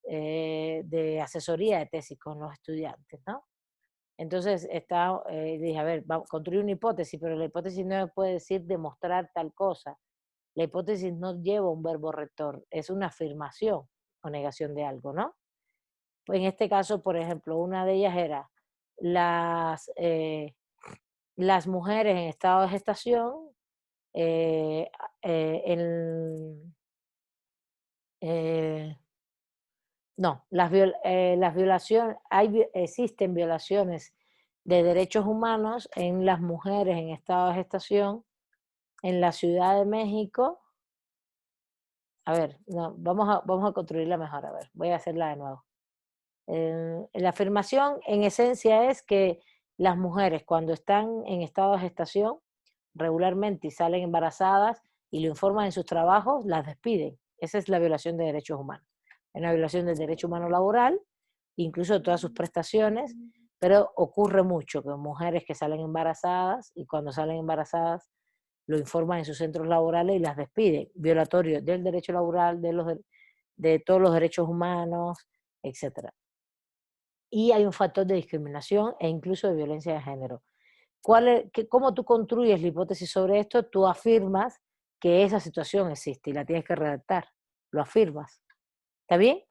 Speaker 1: de asesoría de tesis con los estudiantes, ¿no? Entonces dije, a ver, vamos a construir una hipótesis, pero la hipótesis no me puede decir demostrar tal cosa. La hipótesis no lleva un verbo rector, es una afirmación o negación de algo, ¿no? Pues en este caso, por ejemplo, una de ellas era las mujeres en estado de gestación, no, las violaciones, existen violaciones de derechos humanos en las mujeres en estado de gestación en la Ciudad de México. A ver, no, vamos a construirla mejor, a ver, voy a hacerla de nuevo. La afirmación en esencia es que las mujeres cuando están en estado de gestación regularmente y salen embarazadas, y lo informan en sus trabajos, las despiden. Esa es la violación de derechos humanos. Es una violación del derecho humano laboral, incluso de todas sus prestaciones, pero ocurre mucho con mujeres que salen embarazadas y cuando salen embarazadas lo informan en sus centros laborales y las despiden. Violatorio del derecho laboral, de todos los derechos humanos, etc. Y hay un factor de discriminación e incluso de violencia de género. ¿Cómo tú construyes la hipótesis sobre esto? Tú afirmas que esa situación existe y la tienes que redactar. Lo afirmas. ¿Está bien?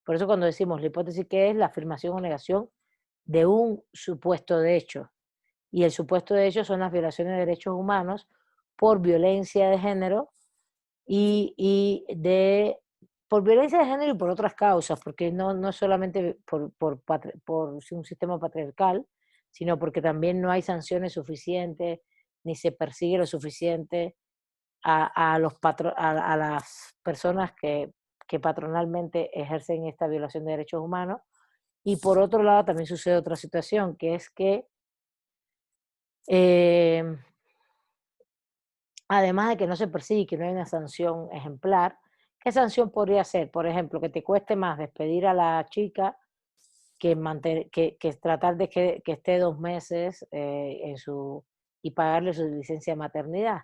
Speaker 1: Por eso cuando decimos la hipótesis, ¿qué es? La afirmación o negación de un supuesto de hecho. Y el supuesto de hecho son las violaciones de derechos humanos por violencia de género por violencia de género y por otras causas, porque no solamente por un sistema patriarcal, sino porque también no hay sanciones suficientes, ni se persigue lo suficiente a las personas que patronalmente ejercen esta violación de derechos humanos. Y por otro lado también sucede otra situación, que es que además de que no se persigue, que no hay una sanción ejemplar, ¿qué sanción podría ser? Por ejemplo, que te cueste más despedir a la chica que tratar de que esté 2 meses y pagarle su licencia de maternidad.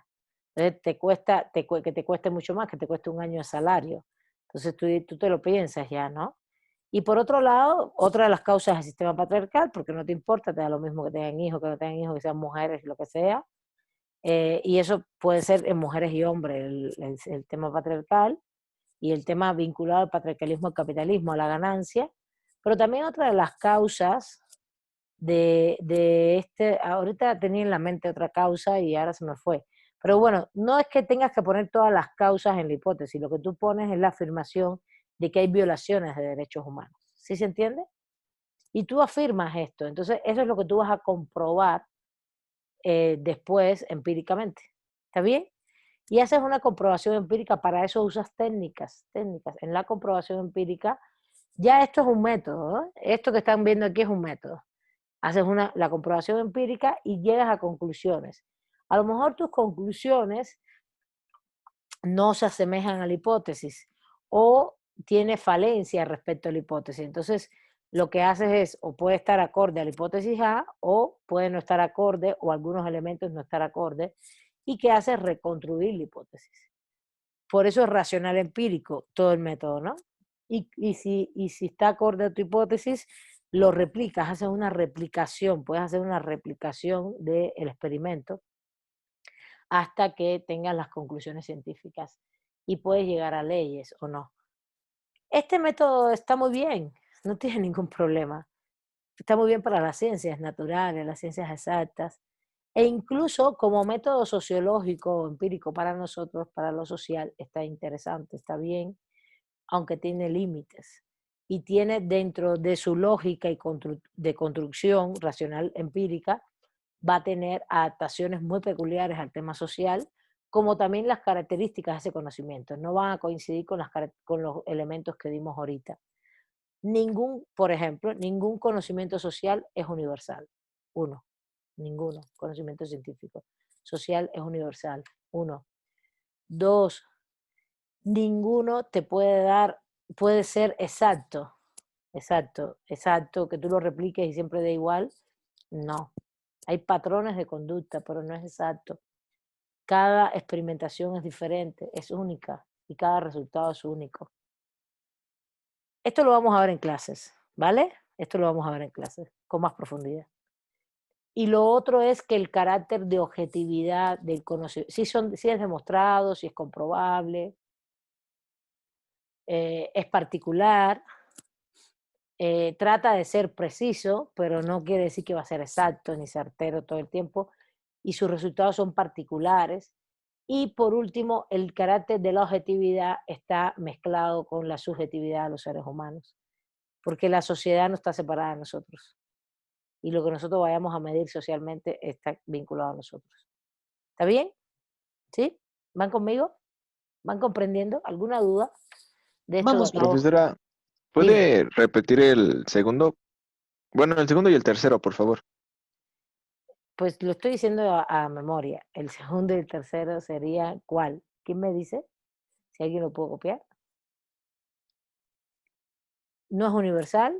Speaker 1: Entonces que te cueste mucho más, que te cueste 1 año de salario. Entonces tú te lo piensas ya, ¿no? Y por otro lado, otra de las causas del sistema patriarcal, porque no te importa, te da lo mismo que tengan hijos, que no tengan hijos, que sean mujeres, lo que sea. Y eso puede ser en mujeres y hombres, el tema patriarcal y el tema vinculado al patriarcalismo, al capitalismo, a la ganancia. Pero también otra de las causas ahorita tenía en la mente otra causa y ahora se me fue. Pero bueno, no es que tengas que poner todas las causas en la hipótesis, lo que tú pones es la afirmación de que hay violaciones de derechos humanos. ¿Sí se entiende? Y tú afirmas esto, entonces eso es lo que tú vas a comprobar después empíricamente. ¿Está bien? Y haces una comprobación empírica, para eso usas técnicas. En la comprobación empírica, ya esto es un método, ¿no? Esto que están viendo aquí es un método. Haces la comprobación empírica y llegas a conclusiones. A lo mejor tus conclusiones no se asemejan a la hipótesis o tiene falencia respecto a la hipótesis. Entonces, lo que haces es, o puede estar acorde a la hipótesis A, o puede no estar acorde, o algunos elementos no estar acorde, y que haces reconstruir la hipótesis. Por eso es racional empírico todo el método, ¿no? Y si está acorde a tu hipótesis, lo replicas, haces una replicación, puedes hacer una replicación del experimento hasta que tengas las conclusiones científicas y puedes llegar a leyes o no. Este método está muy bien, no tiene ningún problema. Está muy bien para las ciencias naturales, las ciencias exactas, e incluso como método sociológico o empírico para nosotros, para lo social, está interesante, está bien, aunque tiene límites. Y tiene dentro de su lógica y de construcción racional empírica, va a tener adaptaciones muy peculiares al tema social, como también las características de ese conocimiento. No van a coincidir con los elementos que dimos ahorita. Por ejemplo, ningún conocimiento social es universal. Ninguno. Conocimiento científico. Social es universal. 1. 2. Ninguno te puede ser exacto, que tú lo repliques y siempre dé igual. No. Hay patrones de conducta, pero no es exacto. Cada experimentación es diferente, es única, y cada resultado es único. Esto lo vamos a ver en clases, ¿vale? Esto lo vamos a ver en clases, con más profundidad. Y lo otro es que el carácter de objetividad del conocimiento, si es demostrado, si es comprobable, es particular, trata de ser preciso, pero no quiere decir que va a ser exacto ni certero todo el tiempo, y sus resultados son particulares. Y por último, el carácter de la objetividad está mezclado con la subjetividad de los seres humanos, porque la sociedad no está separada de nosotros, y lo que nosotros vayamos a medir socialmente está vinculado a nosotros. ¿Está bien? ¿Sí? ¿Van conmigo? ¿Van comprendiendo? ¿Alguna duda de esto?
Speaker 2: Vamos bien.
Speaker 9: Profesora,
Speaker 1: Dime.
Speaker 9: ¿puede repetir el segundo? Bueno, el segundo y el tercero, por favor.
Speaker 1: Pues lo estoy diciendo a memoria. El segundo y el tercero sería ¿cuál? ¿Quién me dice? Si alguien lo puede copiar. No es universal,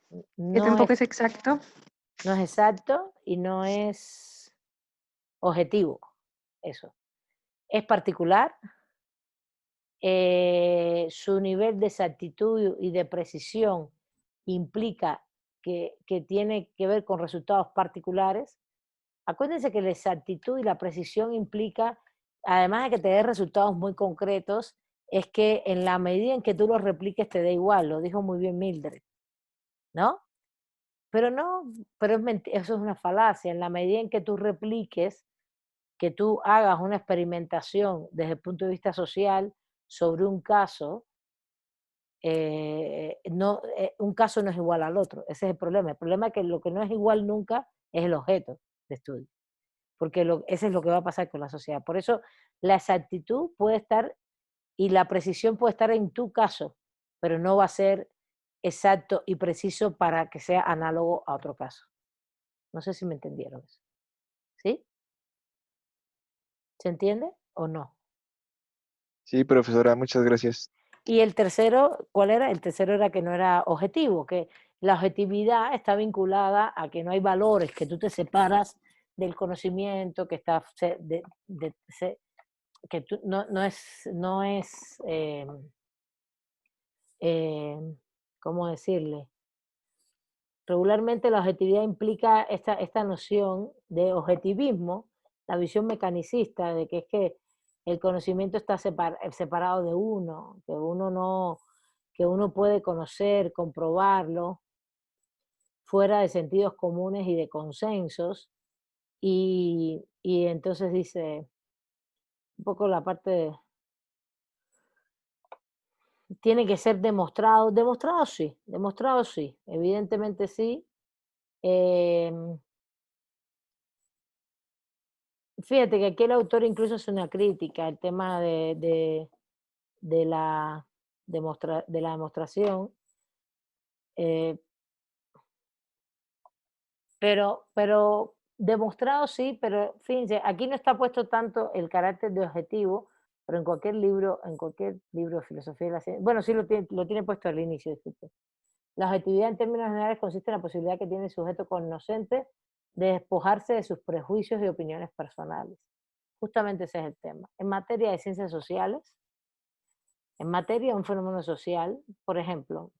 Speaker 5: Que
Speaker 1: no
Speaker 5: tampoco
Speaker 1: es,
Speaker 5: es exacto.
Speaker 1: no es exacto y no es objetivo. Eso. Es particular. Su nivel de exactitud y de precisión implica que tiene que ver con resultados particulares. Acuérdense que la exactitud y la precisión implica, además de que te dé resultados muy concretos, es que en la medida en que tú los repliques te da igual, lo dijo muy bien Mildred, ¿no? Pero no, pero eso es una falacia. En la medida en que tú repliques, que tú hagas una experimentación desde el punto de vista social sobre un caso, no, un caso no es igual al otro. Ese es el problema. El problema es que lo que no es igual nunca es el objeto de estudio, porque ese es lo que va a pasar con la sociedad. Por eso la exactitud puede estar y la precisión puede estar en tu caso, pero no va a ser exacto y preciso para que sea análogo a otro caso. No sé si me entendieron eso. ¿Sí? ¿Se entiende o no?
Speaker 9: Sí, profesora, muchas gracias.
Speaker 1: Y el tercero, ¿cuál era? El tercero era que no era objetivo, que la objetividad está vinculada a que no hay valores, que tú te separas del conocimiento, que está que tú, no es ¿cómo decirle? Regularmente la objetividad implica esta noción de objetivismo, la visión mecanicista de que es que el conocimiento está separado de uno, que uno no, que uno puede conocer, comprobarlo, fuera de sentidos comunes y de consensos, y entonces dice, un poco la parte de, tiene que ser demostrado, demostrado sí, evidentemente sí. Fíjate que aquí el autor incluso hace una crítica al tema de la, de la demostración, eh, pero demostrado sí, pero fíjense, aquí no está puesto tanto el carácter de objetivo, pero en cualquier libro de filosofía de la ciencia, bueno, sí lo tiene puesto al inicio, disculpe. La objetividad en términos generales consiste en la posibilidad que tiene el sujeto conocente de despojarse de sus prejuicios y opiniones personales. Justamente ese es el tema. En materia de ciencias sociales, en materia de un fenómeno social, por ejemplo,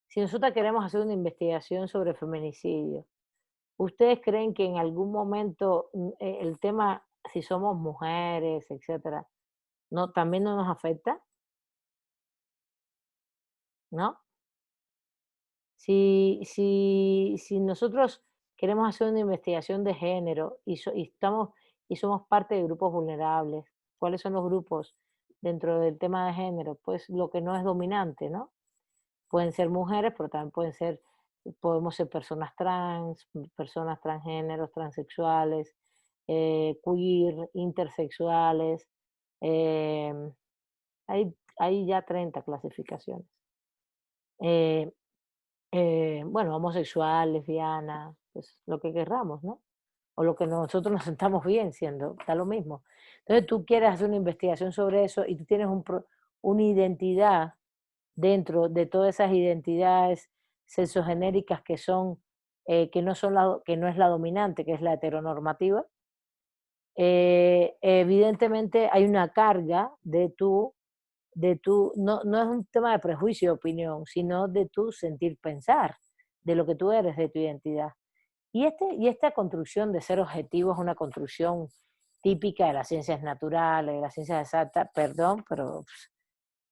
Speaker 1: si nosotros queremos hacer una investigación sobre feminicidio, ¿ustedes creen que en algún momento el tema, si somos mujeres, etcétera, no, también no nos afecta? ¿No? Si nosotros queremos hacer una investigación de género y somos parte de grupos vulnerables, ¿cuáles son los grupos dentro del tema de género? Pues lo que no es dominante, ¿no? Pueden ser mujeres, pero también podemos ser personas trans, personas transgéneros, transexuales, queer, intersexuales. em, hay ya 30 clasificaciones. Eh, bueno, homosexual, lesbiana, pues lo que querramos, ¿no? O lo que nosotros nos sentamos bien siendo, da lo mismo. Entonces tú quieres hacer una investigación sobre eso y tú tienes una identidad dentro de todas esas identidades sexogenéricas que son, que no es la dominante, que es la heteronormativa. Evidentemente hay una carga no es un tema de prejuicio y opinión, sino de tu sentir pensar, de lo que tú eres, de tu identidad. Y esta construcción de ser objetivo es una construcción típica de las ciencias naturales, de las ciencias exactas, perdón, pero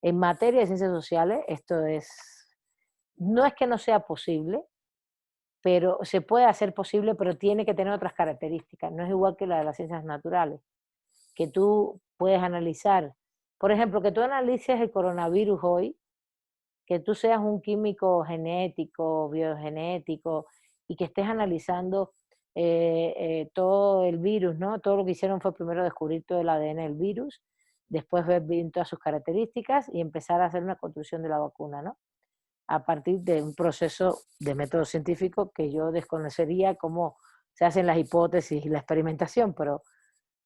Speaker 1: en materia de ciencias sociales no es que no sea posible, pero se puede hacer posible, pero tiene que tener otras características. No es igual que la de las ciencias naturales, que tú puedes analizar. Por ejemplo, que tú analices el coronavirus hoy, que tú seas un químico genético, biogenético, y que estés analizando todo el virus, ¿no? Todo lo que hicieron fue primero descubrir todo el ADN del virus, después ver bien todas sus características y empezar a hacer una construcción de la vacuna, ¿no? A partir de un proceso de método científico que yo desconocería cómo se hacen las hipótesis y la experimentación, pero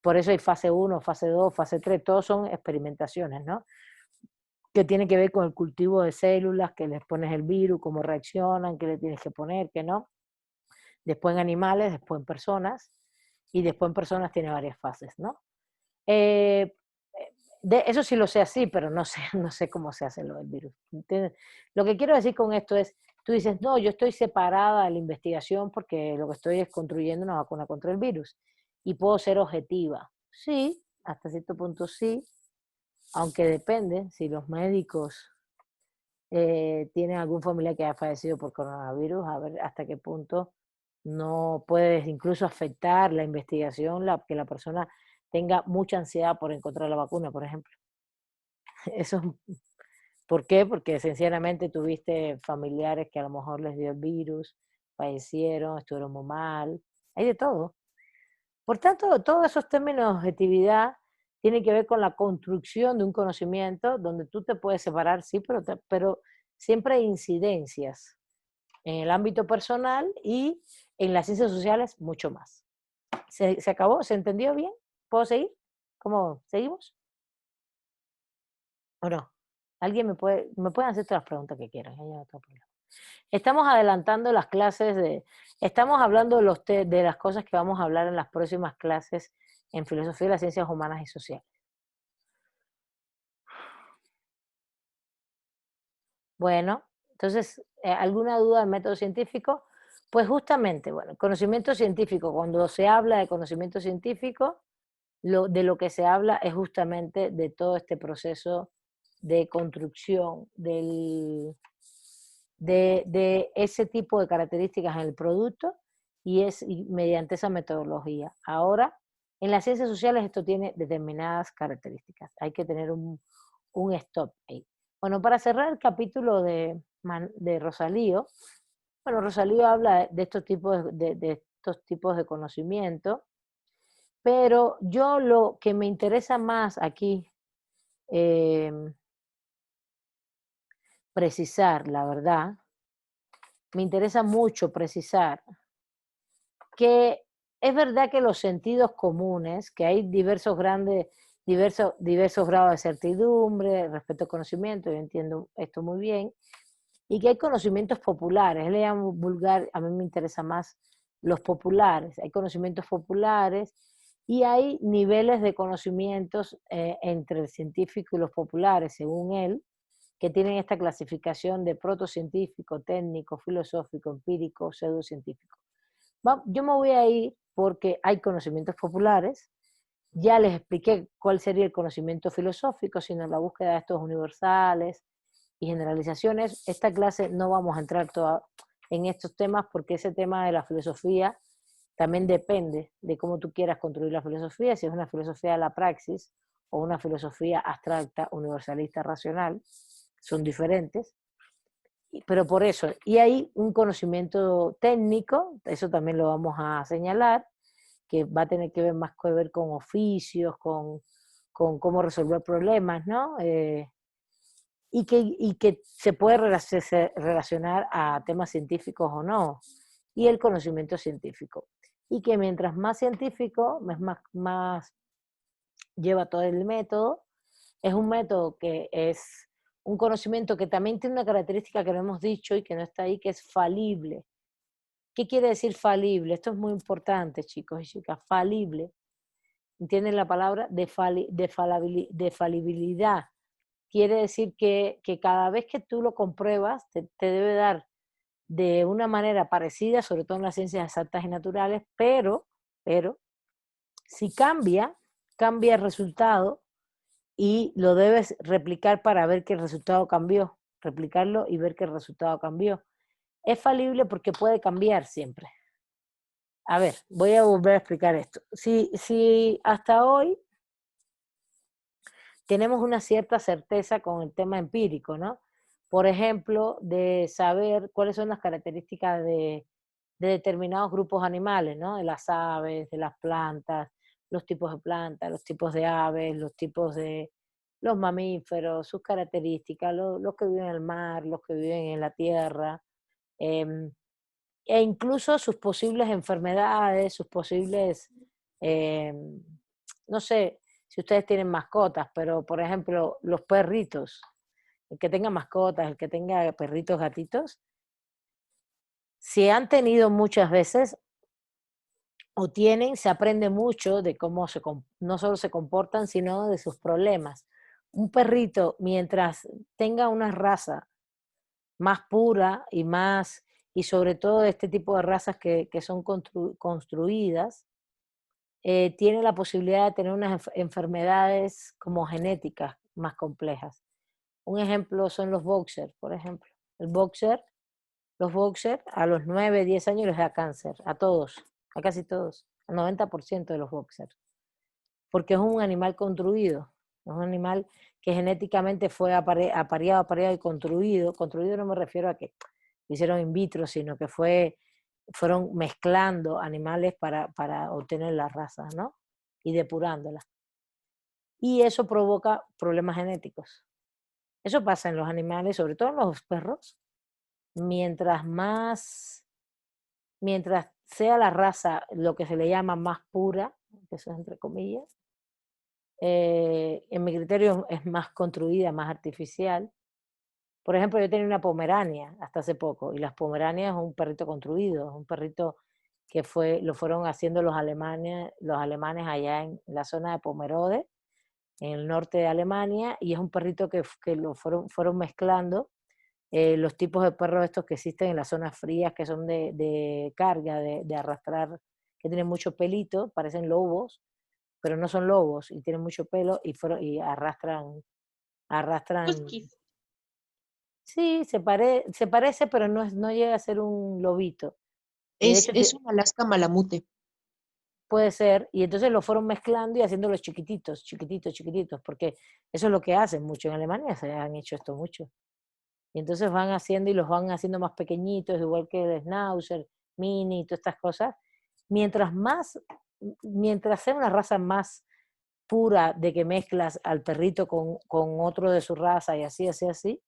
Speaker 1: por eso hay fase 1, fase 2, fase 3, todos son experimentaciones, ¿no? Que tiene que ver con el cultivo de células, que les pones el virus, cómo reaccionan, qué le tienes que poner, qué no. Después en animales, después en personas, y después en personas tiene varias fases, ¿no? Eh, eso sí lo sé así, pero no sé, no sé cómo se hace lo del virus. ¿Entiendes? Lo que quiero decir con esto es, tú dices, no, yo estoy separada de la investigación porque lo que estoy es construyendo una vacuna contra el virus. Y puedo ser objetiva. Sí, hasta cierto punto sí, aunque depende si los médicos tienen algún familiar que haya fallecido por coronavirus, a ver hasta qué punto no puedes incluso afectar la investigación, que la persona tenga mucha ansiedad por encontrar la vacuna, por ejemplo. Eso, ¿por qué? Porque sencillamente tuviste familiares que a lo mejor les dio el virus, fallecieron, estuvieron muy mal, hay de todo. Por tanto, todos esos términos de objetividad tienen que ver con la construcción de un conocimiento donde tú te puedes separar, sí, pero siempre hay incidencias en el ámbito personal y en las ciencias sociales mucho más. ¿Se acabó? ¿Se entendió bien? ¿Puedo seguir? ¿Cómo seguimos? ¿O no? Alguien me puede hacer todas las preguntas que quieran, no tengo problema. Estamos adelantando las clases estamos hablando de las cosas que vamos a hablar en las próximas clases en filosofía de las ciencias humanas y sociales. Bueno, entonces, ¿alguna duda del método científico? Pues justamente, bueno, conocimiento científico, cuando se habla de conocimiento científico, de lo que se habla es justamente de todo este proceso de construcción de ese tipo de características en el producto y mediante esa metodología. Ahora, en las ciencias sociales esto tiene determinadas características. Hay que tener un stop ahí. Bueno, para cerrar el capítulo de Rosalío, bueno, Rosalío habla de estos tipos de conocimiento, pero yo lo que me interesa más aquí precisar, la verdad, me interesa mucho precisar que es verdad que los sentidos comunes, que hay diversos grados de certidumbre respecto al conocimiento, yo entiendo esto muy bien, y que hay conocimientos populares, le llamo vulgar, a mí me interesa más los populares, hay conocimientos populares y hay niveles de conocimientos entre el científico y los populares, según él, que tienen esta clasificación de protocientífico, técnico, filosófico, empírico, pseudocientífico. Yo me voy a ir porque hay conocimientos populares, ya les expliqué cuál sería el conocimiento filosófico, sino la búsqueda de estos universales y generalizaciones. Esta clase no vamos a entrar en estos temas porque ese tema de la filosofía también depende de cómo tú quieras construir la filosofía, si es una filosofía de la praxis o una filosofía abstracta, universalista, racional, son diferentes. Pero por eso, y hay un conocimiento técnico, eso también lo vamos a señalar, que va a tener que ver más que ver con oficios, con cómo resolver problemas, ¿no? Y que se puede relacionar a temas científicos o no, y el conocimiento científico. Y que mientras más científico, más lleva todo el método, es un método que es un conocimiento que también tiene una característica que no hemos dicho y que no está ahí, que es falible. ¿Qué quiere decir falible? Esto es muy importante, chicos y chicas, falible. ¿Entienden la palabra? De falibilidad. Quiere decir que cada vez que tú lo compruebas, te debe dar de una manera parecida, sobre todo en las ciencias exactas y naturales, pero si cambia el resultado y lo debes replicar para ver que el resultado cambió, replicarlo y ver que el resultado cambió. Es falible porque puede cambiar siempre. A ver, voy a volver a explicar esto. Si hasta hoy tenemos una cierta certeza con el tema empírico, ¿no? Por ejemplo, de saber cuáles son las características de determinados grupos animales, ¿no? De las aves, de las plantas, los tipos de plantas, los tipos de aves, los tipos de los mamíferos, sus características, los que viven en el mar, los que viven en la tierra, e incluso sus posibles enfermedades, sus posibles no sé si ustedes tienen mascotas, pero por ejemplo, los perritos, el que tenga mascotas, el que tenga perritos, gatitos, si han tenido muchas veces o tienen, se aprende mucho de cómo no solo se comportan, sino de sus problemas. Un perrito, mientras tenga una raza más pura y sobre todo este tipo de razas que son construidas, tiene la posibilidad de tener unas enfermedades como genéticas más complejas. Un ejemplo son los boxers, por ejemplo. Los boxers a los 9, 10 años les da cáncer, a todos, a casi todos, al 90% de los boxers, porque es un animal construido, es un animal que genéticamente fue apareado y construido. Construido no me refiero a que lo hicieron in vitro, sino que fueron mezclando animales para obtener la raza, ¿no? Y depurándola. Y eso provoca problemas genéticos. Eso pasa en los animales, sobre todo en los perros. Mientras sea la raza lo que se le llama más pura, eso es entre comillas, en mi criterio es más construida, más artificial. Por ejemplo, yo tenía una pomerania hasta hace poco, y las pomeranias es un perrito construido, es un perrito que lo fueron haciendo los alemanes allá en la zona de Pomerode, en el norte de Alemania, y es un perrito que lo fueron mezclando los tipos de perros estos que existen en las zonas frías, que son de carga, de arrastrar, que tienen mucho pelito, parecen lobos, pero no son lobos, y tienen mucho pelo, y arrastran.
Speaker 2: Huskies.
Speaker 1: Sí, se parece, pero no llega a ser un lobito. Y de hecho,
Speaker 2: Es un Alaska Malamute.
Speaker 1: puede ser, y entonces lo fueron mezclando y haciéndolos chiquititos, chiquititos, chiquititos, porque eso es lo que hacen mucho. En Alemania se han hecho esto mucho. Y entonces van haciendo y los van haciendo más pequeñitos, igual que el Schnauzer, Mini, todas estas cosas. Mientras sea una raza más pura de que mezclas al perrito con otro de su raza y así, así, así,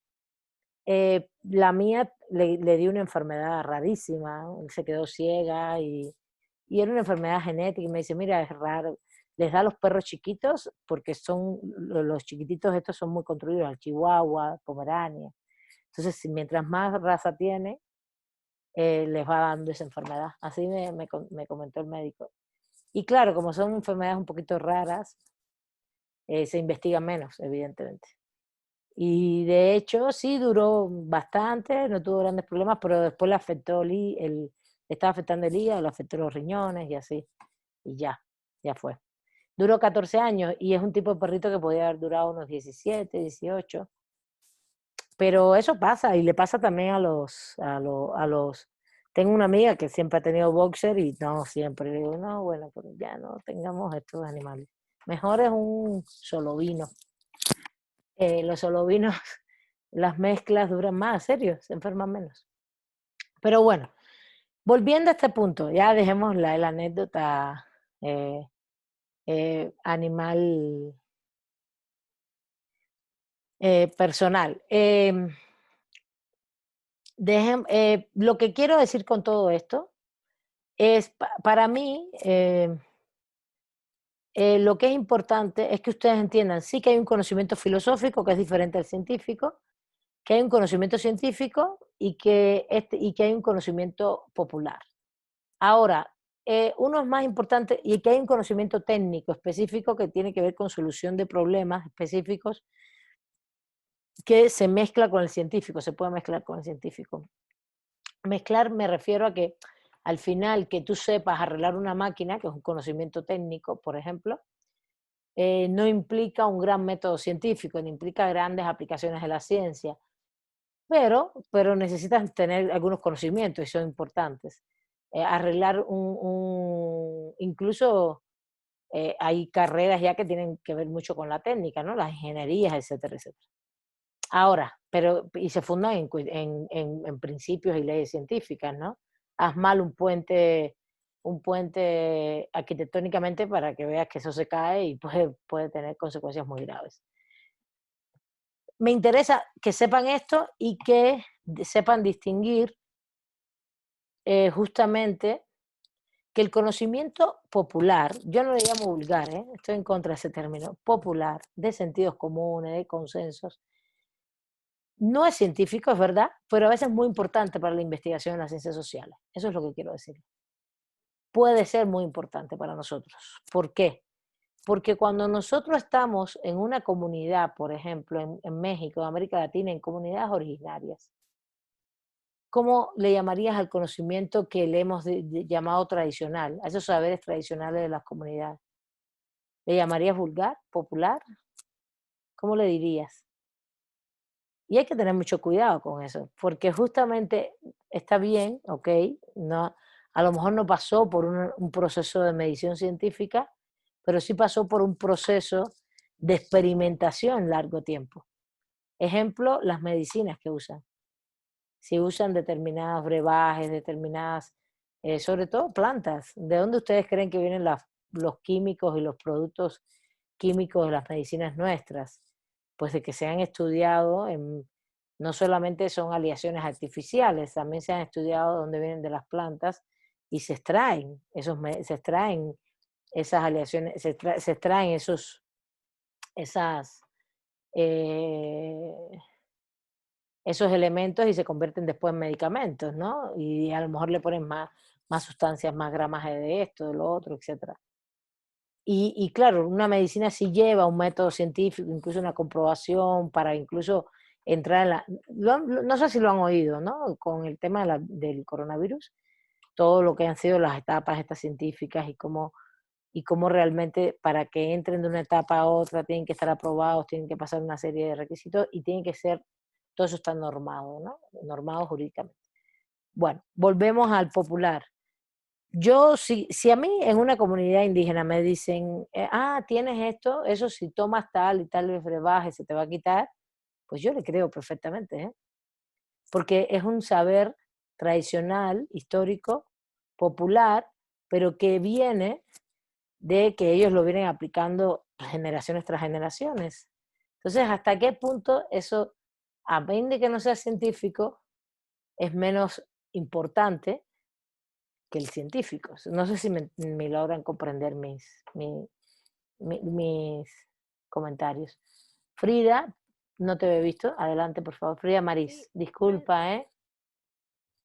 Speaker 1: la mía le dio una enfermedad rarísima, se quedó ciega y era una enfermedad genética. Y me dice, mira, es raro, les da a los perros chiquitos porque los chiquititos estos son muy construidos, el Chihuahua, Pomerania. Entonces, mientras más raza tiene, les va dando esa enfermedad. Así me comentó el médico. Y claro, como son enfermedades un poquito raras, se investiga menos, evidentemente. Y de hecho, sí, duró bastante, no tuvo grandes problemas, pero después le afectó le estaba afectando el hígado, le afectó los riñones y así. Y ya fue. Duró 14 años y es un tipo de perrito que podía haber durado unos 17, 18. Pero eso pasa, y le pasa también a los. Tengo una amiga que siempre ha tenido boxer y no siempre. Le digo, no, bueno, pues ya no tengamos estos animales. Mejor es un solovino. Los solovinos, las mezclas duran más, serio, se enferman menos. Pero bueno, volviendo a este punto, ya dejemos la anécdota animal personal. Lo que quiero decir con todo esto es, para mí, lo que es importante es que ustedes entiendan, sí que hay un conocimiento filosófico que es diferente al científico, que hay un conocimiento científico y que hay un conocimiento popular. Ahora, uno es más importante y que hay un conocimiento técnico específico que tiene que ver con solución de problemas específicos que se mezcla con el científico, se puede mezclar con el científico. Mezclar me refiero a que al final que tú sepas arreglar una máquina, que es un conocimiento técnico, por ejemplo, no implica un gran método científico, no implica grandes aplicaciones de la ciencia, pero necesitas tener algunos conocimientos y son importantes. Arreglar incluso hay carreras ya que tienen que ver mucho con la técnica, ¿no? Las ingenierías, etcétera, etcétera. Ahora, y se fundan en principios y leyes científicas, ¿no? Haz mal un puente arquitectónicamente para que veas que eso se cae y puede tener consecuencias muy graves. Me interesa que sepan esto y que sepan distinguir justamente que el conocimiento popular, yo no le llamo vulgar, estoy en contra de ese término, popular, de sentidos comunes, de consensos, no es científico, es verdad, pero a veces es muy importante para la investigación en las ciencias sociales. Eso es lo que quiero decir. Puede ser muy importante para nosotros. ¿Por qué? Porque cuando nosotros estamos en una comunidad, por ejemplo, en México, en América Latina, en comunidades originarias, ¿cómo le llamarías al conocimiento que le hemos llamado tradicional, a esos saberes tradicionales de las comunidades? ¿Le llamarías vulgar, popular? ¿Cómo le dirías? Y hay que tener mucho cuidado con eso, porque justamente está bien, ok, no, a lo mejor no pasó por un proceso de medición científica, pero sí pasó por un proceso de experimentación largo tiempo. Ejemplo, las medicinas que usan. Si usan determinados brebajes, determinadas, sobre todo plantas. ¿De dónde ustedes creen que vienen los químicos y los productos químicos de las medicinas nuestras? Pues de que se han estudiado, no solamente son aleaciones artificiales, también se han estudiado dónde vienen de las plantas y se extraen, se extraen esas aleaciones, se extraen esas, eh, esos elementos y se convierten después en medicamentos, ¿no? Y a lo mejor le ponen más sustancias, más gramaje de esto, de lo otro, etc. Y claro, una medicina sí lleva un método científico, incluso una comprobación para incluso entrar en no sé si lo han oído, ¿no? Con el tema del coronavirus, todo lo que han sido las etapas estas científicas y cómo realmente para que entren de una etapa a otra tienen que estar aprobados, tienen que pasar una serie de requisitos y tienen que ser, todo eso está normado, ¿no? Normado jurídicamente. Bueno, volvemos al popular. Yo, si a mí en una comunidad indígena me dicen, tienes esto, eso si tomas tal y tal brebaje se te va a quitar, pues yo le creo perfectamente, ¿eh? Porque es un saber tradicional, histórico, popular, pero que viene de que ellos lo vienen aplicando generaciones tras generaciones. Entonces, ¿hasta qué punto eso, a pesar de que no sea científico, es menos importante que el científico? No sé si me logran comprender mis comentarios. Frida, no te he visto. Adelante, por favor. Frida Maris,
Speaker 10: Sí,
Speaker 1: disculpa, ¿eh?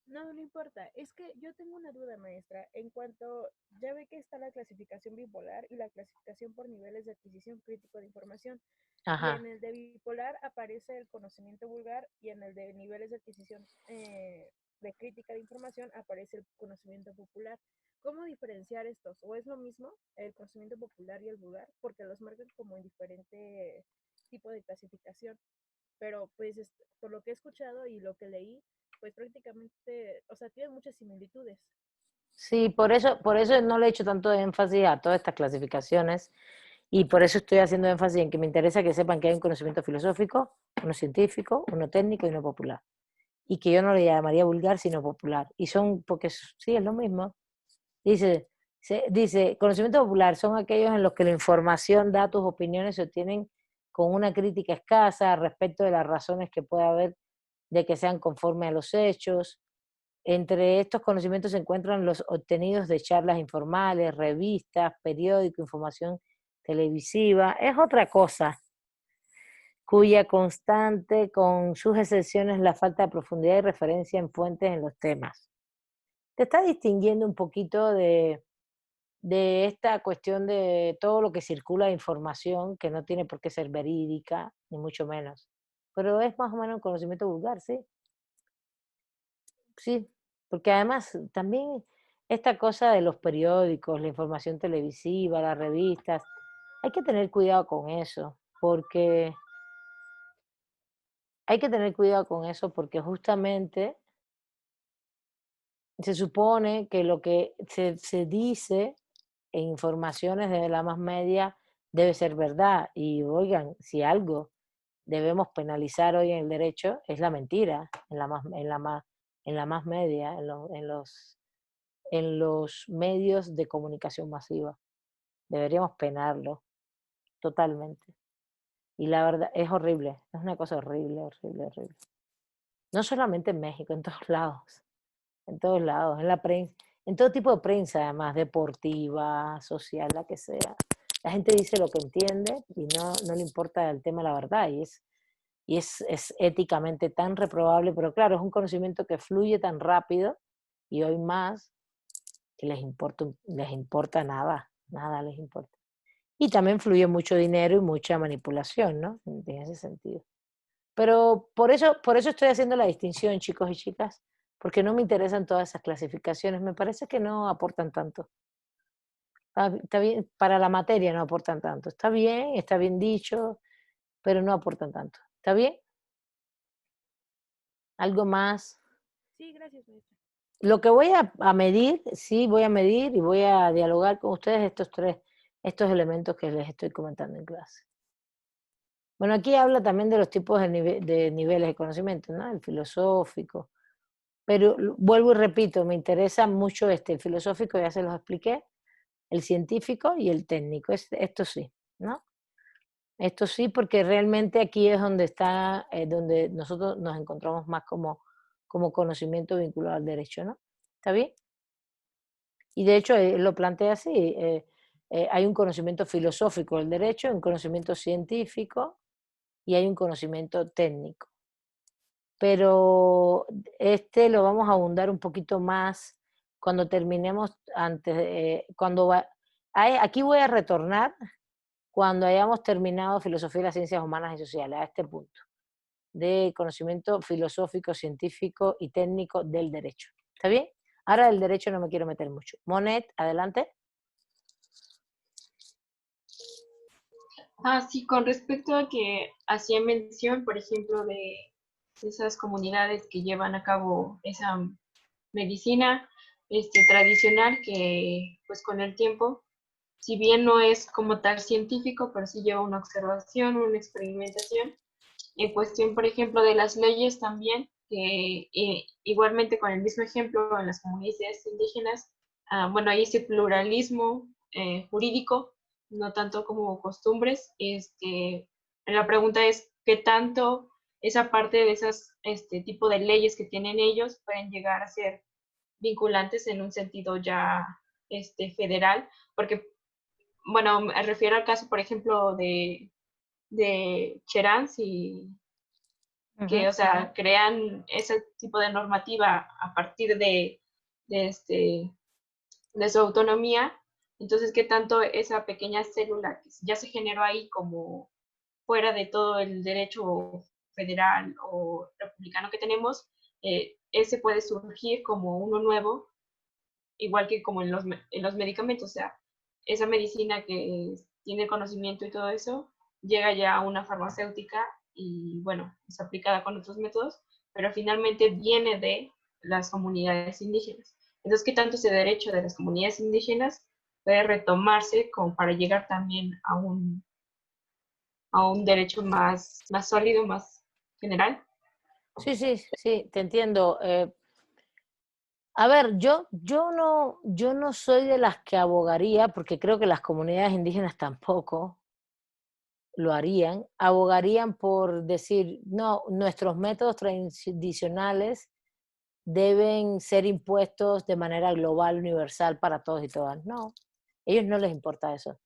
Speaker 10: no, no importa. Es que yo tengo una duda, maestra. En cuanto, ya ve que está la clasificación bipolar y la clasificación por niveles de adquisición crítico de información. Y en
Speaker 1: Ajá.
Speaker 10: el de bipolar aparece el conocimiento vulgar y en el de niveles de adquisición de crítica de información aparece el conocimiento popular. ¿Cómo diferenciar estos? ¿O es lo mismo el conocimiento popular y el vulgar? Porque los marcan como en diferente tipo de clasificación. Pero pues por lo que he escuchado y lo que leí, pues prácticamente, o sea, tienen muchas similitudes.
Speaker 1: Sí, por eso no le he hecho tanto énfasis a todas estas clasificaciones y por eso estoy haciendo énfasis en que me interesa que sepan que hay un conocimiento filosófico, uno científico, uno técnico y uno popular. Y que yo no le llamaría vulgar, sino popular. Y son, porque sí, es lo mismo. Dice, conocimiento popular son aquellos en los que la información, datos, opiniones se obtienen con una crítica escasa respecto de las razones que puede haber de que sean conforme a los hechos. Entre estos conocimientos se encuentran los obtenidos de charlas informales, revistas, periódicos, información televisiva. Es otra cosa, cuya constante, con sus excepciones, la falta de profundidad y referencia en fuentes en los temas. Te está distinguiendo un poquito de esta cuestión de todo lo que circula de información, que no tiene por qué ser verídica, ni mucho menos. Pero es más o menos un conocimiento vulgar, ¿sí? Sí, porque además también esta cosa de los periódicos, la información televisiva, las revistas, hay que tener cuidado con eso, porque hay que tener cuidado con eso porque justamente se supone que lo que se dice en informaciones de la más media debe ser verdad. Y oigan, si algo debemos penalizar hoy en el derecho es la mentira, en la más media, en los medios de comunicación masiva. Deberíamos penarlo totalmente. Y la verdad, es horrible, es una cosa horrible, horrible, horrible. No solamente en México, en todos lados, en la prensa. en todo tipo de prensa, además, deportiva, social, la que sea. La gente dice lo que entiende y no le importa el tema de la verdad, es éticamente tan reprobable, pero claro, es un conocimiento que fluye tan rápido y hoy más que les importa nada, nada les importa. Y también fluye mucho dinero y mucha manipulación, ¿no? En ese sentido. Pero por eso estoy haciendo la distinción, chicos y chicas, porque no me interesan todas esas clasificaciones, me parece que no aportan tanto. Está bien, para la materia no aportan tanto. Está bien dicho, pero no aportan tanto. ¿Está bien? ¿Algo más?
Speaker 10: Sí, gracias, maestra.
Speaker 1: Lo que voy a medir, sí, voy a medir y voy a dialogar con ustedes estos elementos que les estoy comentando en clase. Bueno, aquí habla también de los tipos de niveles de conocimiento, ¿no? El filosófico. Pero vuelvo y repito, me interesa mucho el filosófico, ya se los expliqué, el científico y el técnico. Esto sí, ¿no? Esto sí, porque realmente aquí es donde está, donde nosotros nos encontramos más como conocimiento vinculado al derecho, ¿no? ¿Está bien? Y de hecho, él lo plantea así, hay un conocimiento filosófico del derecho, un conocimiento científico y hay un conocimiento técnico. Pero lo vamos a abundar un poquito más cuando terminemos, aquí voy a retornar cuando hayamos terminado Filosofía de las Ciencias Humanas y Sociales, a este punto, de conocimiento filosófico, científico y técnico del derecho. ¿Está bien? Ahora del derecho no me quiero meter mucho. Monet, adelante.
Speaker 11: Sí, con respecto a que hacía mención, por ejemplo, de esas comunidades que llevan a cabo esa medicina tradicional que pues con el tiempo, si bien no es como tal científico, pero sí lleva una observación, una experimentación. En cuestión, por ejemplo, de las leyes también, que igualmente con el mismo ejemplo en las comunidades indígenas, bueno, hay ese pluralismo jurídico, no tanto como costumbres. La pregunta es, ¿qué tanto esa parte de esas tipo de leyes que tienen ellos pueden llegar a ser vinculantes en un sentido ya federal? Porque, bueno, me refiero al caso, por ejemplo, de Cherán, que, o sea, crean ese tipo de normativa a partir de su autonomía. Entonces, ¿qué tanto esa pequeña célula que ya se generó ahí como fuera de todo el derecho federal o republicano que tenemos, ese puede surgir como uno nuevo, igual que como en los medicamentos? O sea, esa medicina que tiene conocimiento y todo eso, llega ya a una farmacéutica y, bueno, es aplicada con otros métodos, pero finalmente viene de las comunidades indígenas. Entonces, ¿qué tanto ese derecho de las comunidades indígenas puede retomarse como para llegar también a un derecho más sólido, más general?
Speaker 1: Sí, te entiendo. A ver, yo no soy de las que abogaría, porque creo que las comunidades indígenas tampoco lo harían, abogarían por decir, no, nuestros métodos tradicionales deben ser impuestos de manera global, universal para todos y todas. No, a ellos no les importa eso. A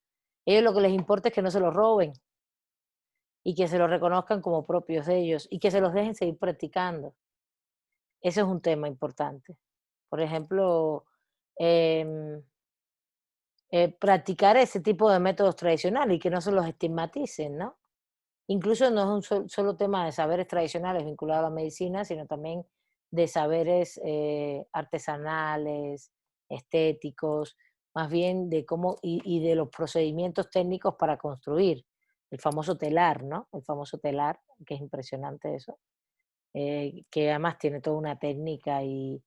Speaker 1: ellos lo que les importa es que no se los roben y que se los reconozcan como propios de ellos y que se los dejen seguir practicando. Ese es un tema importante. Por ejemplo, practicar ese tipo de métodos tradicionales y que no se los estigmaticen, ¿no? Incluso no es un solo tema de saberes tradicionales vinculados a la medicina, sino también de saberes artesanales, estéticos, más bien de cómo y de los procedimientos técnicos para construir. El famoso telar, ¿no? El famoso telar, que es impresionante eso, que además tiene toda una técnica y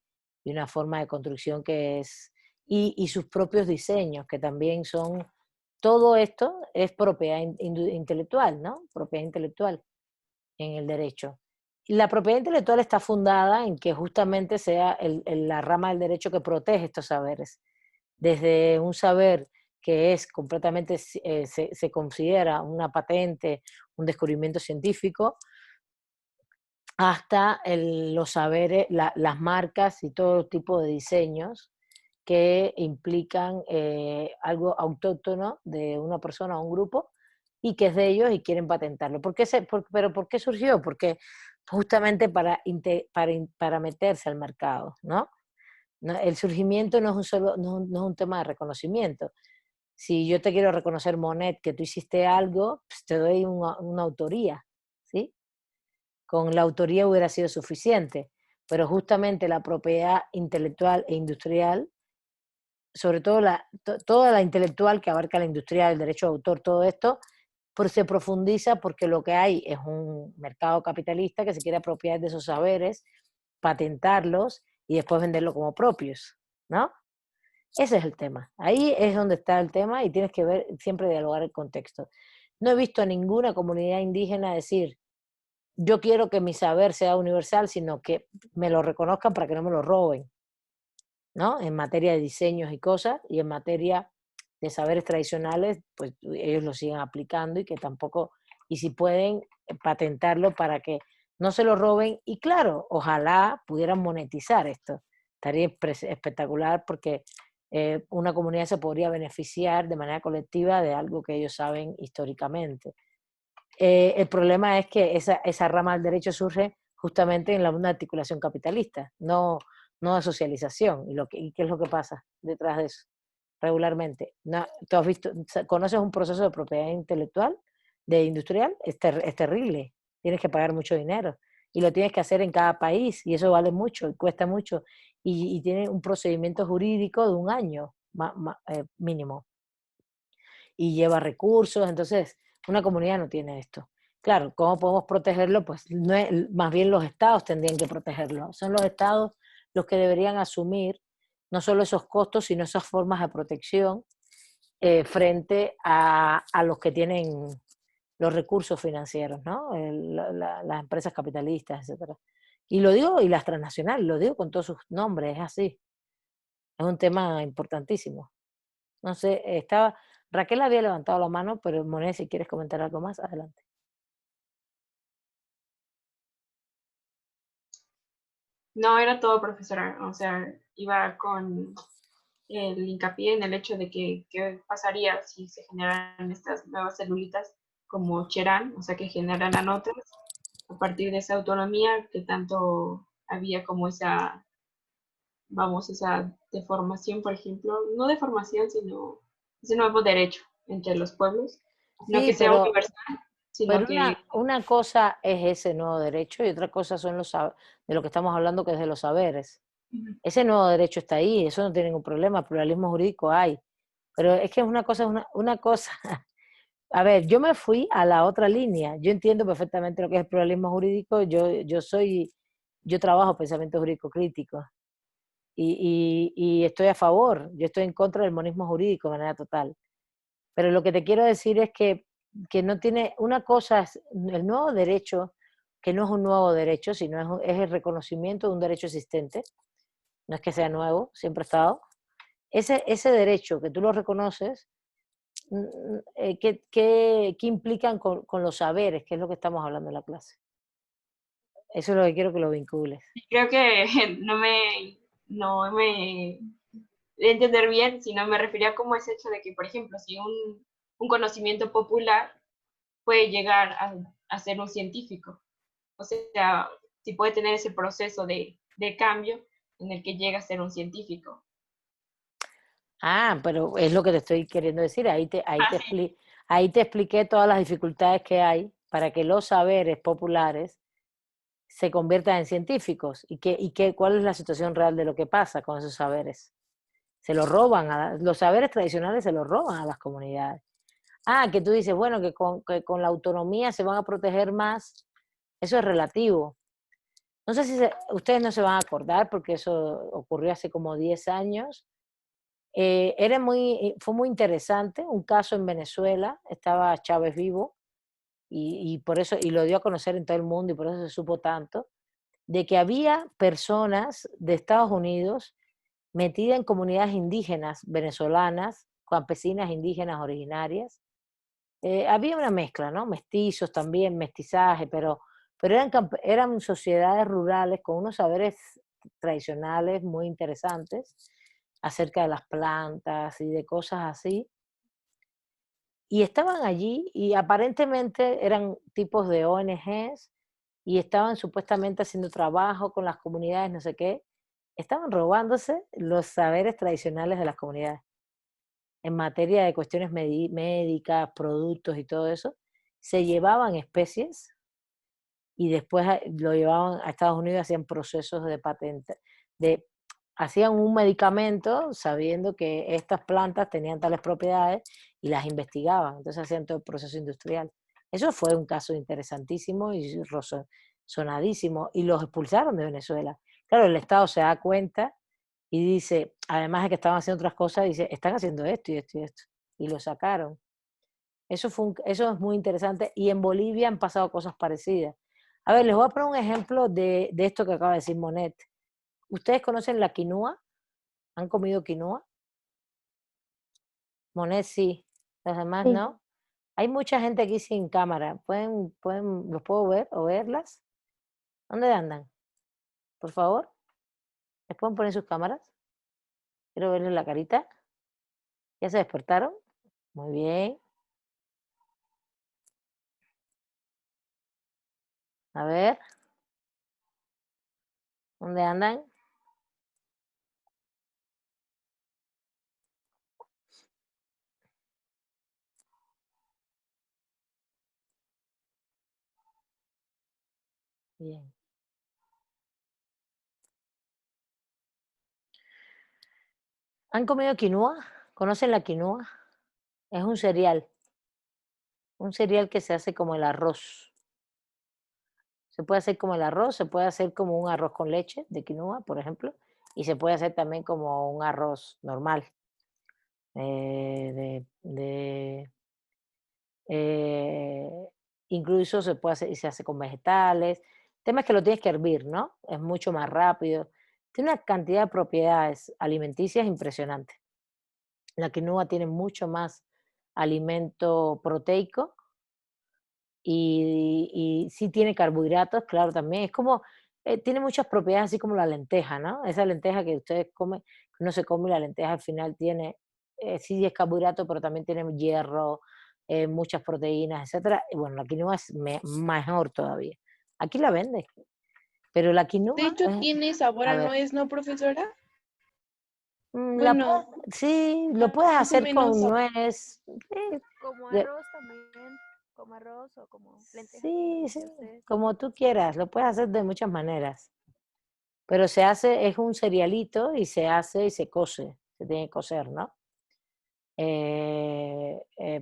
Speaker 1: una forma de construcción que es, y sus propios diseños, que también son, todo esto es propiedad intelectual, ¿no? Propiedad intelectual en el derecho. Y la propiedad intelectual está fundada en que justamente sea la rama del derecho que protege estos saberes. Desde un saber que es completamente, se considera una patente, un descubrimiento científico, hasta los saberes, las marcas y todo tipo de diseños que implican algo autóctono de una persona o un grupo y que es de ellos y quieren patentarlo. ¿Pero por qué surgió? Porque justamente para meterse al mercado, ¿no? El surgimiento no es un tema de reconocimiento. Si yo te quiero reconocer, Monet, que tú hiciste algo, pues te doy una autoría, ¿sí? Con la autoría hubiera sido suficiente, pero justamente la propiedad intelectual e industrial, sobre todo toda la intelectual que abarca la industrial, el derecho de autor, todo esto, pues se profundiza porque lo que hay es un mercado capitalista que se quiere apropiar de esos saberes, patentarlos y después venderlo como propios, ¿no? Ese es el tema. Ahí es donde está el tema y tienes que ver, siempre dialogar el contexto. No he visto a ninguna comunidad indígena decir, yo quiero que mi saber sea universal, sino que me lo reconozcan para que no me lo roben, ¿no? En materia de diseños y cosas, y en materia de saberes tradicionales, pues ellos lo siguen aplicando y que tampoco, y si pueden, patentarlo para que no se lo roben. Y claro, ojalá pudieran monetizar esto. Estaría espectacular porque una comunidad se podría beneficiar de manera colectiva de algo que ellos saben históricamente. El problema es que esa rama del derecho surge justamente en una articulación capitalista, no de socialización. ¿Y qué es lo que pasa detrás de eso? Regularmente. No, ¿tú has visto, conoces un proceso de propiedad intelectual, de industrial? Es terrible. Tienes que pagar mucho dinero y lo tienes que hacer en cada país y eso vale mucho y cuesta mucho y tiene un procedimiento jurídico de un año mínimo y lleva recursos. Entonces, una comunidad no tiene esto. Claro, ¿cómo podemos protegerlo? Pues no es, más bien los estados tendrían que protegerlo. Son los estados los que deberían asumir no solo esos costos, sino esas formas de protección frente a los que tienen los recursos financieros, ¿no? Las empresas capitalistas, etcétera. Y lo digo, y las transnacionales, lo digo con todos sus nombres, es así. Es un tema importantísimo. No sé, Raquel había levantado la mano, pero Monet, si quieres comentar algo más, adelante.
Speaker 11: No, era todo, profesora. O sea, iba con el hincapié en el hecho de que qué pasaría si se generan estas nuevas celulitas como Cherán, o sea, que generaran otras a partir de esa autonomía que tanto había como esa, vamos, esa deformación, por ejemplo, no deformación, sino ese nuevo derecho entre los pueblos, no que
Speaker 1: Sí,
Speaker 11: sea universal, sino
Speaker 1: pero
Speaker 11: que...
Speaker 1: una cosa es ese nuevo derecho y otra cosa son de lo que estamos hablando, que es de los saberes. Ese nuevo derecho está ahí, eso no tiene ningún problema, pluralismo jurídico hay. Pero es que es una cosa, una cosa. A ver, yo me fui a la otra línea. Yo entiendo perfectamente lo que es el pluralismo jurídico. Yo trabajo pensamiento jurídico crítico y estoy a favor. Yo estoy en contra del monismo jurídico de manera total. Pero lo que te quiero decir es que no tiene, una cosa es el nuevo derecho, que no es un nuevo derecho, sino es el reconocimiento de un derecho existente. No es que sea nuevo, siempre ha estado. Ese derecho que tú lo reconoces, ¿qué implican con los saberes? Que es lo que estamos hablando en la clase. Eso es lo que quiero que lo vincules.
Speaker 11: Creo que no me entender bien, sino me refería como ese hecho de que, por ejemplo, si un conocimiento popular puede llegar a ser un científico, o sea, si puede tener ese proceso de cambio en el que llega a ser un científico.
Speaker 1: Ah, pero es lo que te estoy queriendo decir. Ahí te
Speaker 11: Sí.
Speaker 1: ahí te expliqué todas las dificultades que hay para que los saberes populares se conviertan en científicos. ¿Cuál es la situación real de lo que pasa con esos saberes? Se los roban, los saberes tradicionales se los roban a las comunidades. Ah, que tú dices, bueno, que con la autonomía se van a proteger más. Eso es relativo. No sé si ustedes no se van a acordar porque eso ocurrió hace como 10 años. Fue muy interesante, un caso en Venezuela, estaba Chávez vivo y por eso, y lo dio a conocer en todo el mundo y por eso se supo tanto, de que había personas de Estados Unidos metidas en comunidades indígenas venezolanas, campesinas indígenas originarias. Había una mezcla, ¿no? Mestizos también, mestizaje, pero eran sociedades rurales con unos saberes tradicionales muy interesantes. acerca de las plantas y de cosas así. Y estaban allí y aparentemente eran tipos de ONGs y estaban supuestamente haciendo trabajo con las comunidades, no sé qué. Estaban robándose los saberes tradicionales de las comunidades en materia de cuestiones médicas, productos y todo eso. Se llevaban especies y después lo llevaban a Estados Unidos, hacían procesos de patente, hacían un medicamento sabiendo que estas plantas tenían tales propiedades y las investigaban, entonces hacían todo el proceso industrial. Eso fue un caso interesantísimo y sonadísimo, y los expulsaron de Venezuela. Claro, el Estado se da cuenta y dice, además de que estaban haciendo otras cosas, dice, están haciendo esto y esto y esto, y lo sacaron. Eso es muy interesante, y en Bolivia han pasado cosas parecidas. A ver, les voy a poner un ejemplo de esto que acaba de decir Monet. ¿Ustedes conocen la quinoa? ¿Han comido quinoa? Monet sí, los demás
Speaker 7: Sí.
Speaker 1: no. Hay mucha gente aquí sin cámara. ¿Los puedo ver o verlas? ¿Dónde andan? Por favor, ¿les pueden poner sus cámaras? Quiero verles la carita. ¿Ya se despertaron? Muy bien. A ver, ¿dónde andan? Bien. ¿Han comido quinoa? ¿Conocen la quinoa? Es un cereal que se hace como el arroz. Se puede hacer como el arroz, se puede hacer como un arroz con leche de quinoa, por ejemplo, y se puede hacer también como un arroz normal. De eh, Incluso se puede hacer y se hace con vegetales. El tema es que lo tienes que hervir, ¿no? Es mucho más rápido. Tiene una cantidad de propiedades alimenticias impresionantes. La quinoa tiene mucho más alimento proteico y sí tiene carbohidratos, claro, también. Es como, tiene muchas propiedades así como la lenteja, ¿no? Esa lenteja que ustedes comen, que uno se come, la lenteja al final tiene, sí es carbohidrato, pero también tiene hierro, muchas proteínas, etcétera. Y bueno, la quinoa es mejor todavía. Aquí la venden, pero la
Speaker 12: De
Speaker 1: quinoa,
Speaker 12: hecho, tiene sabor
Speaker 1: a
Speaker 12: a
Speaker 1: ver,
Speaker 12: nuez, ¿no, profesora?
Speaker 1: la
Speaker 12: Bueno,
Speaker 1: sí, lo puedes
Speaker 12: más o
Speaker 1: hacer
Speaker 12: menos.
Speaker 1: con nuez, sí,
Speaker 10: Como
Speaker 1: de-
Speaker 10: arroz también, como arroz o como lenteja, como
Speaker 1: sí,
Speaker 10: dice
Speaker 1: sí,
Speaker 10: usted.
Speaker 1: como tú quieras, lo puedes hacer de muchas maneras. Pero se hace, es un cerealito y se hace y se cose, se tiene que cocer, ¿no?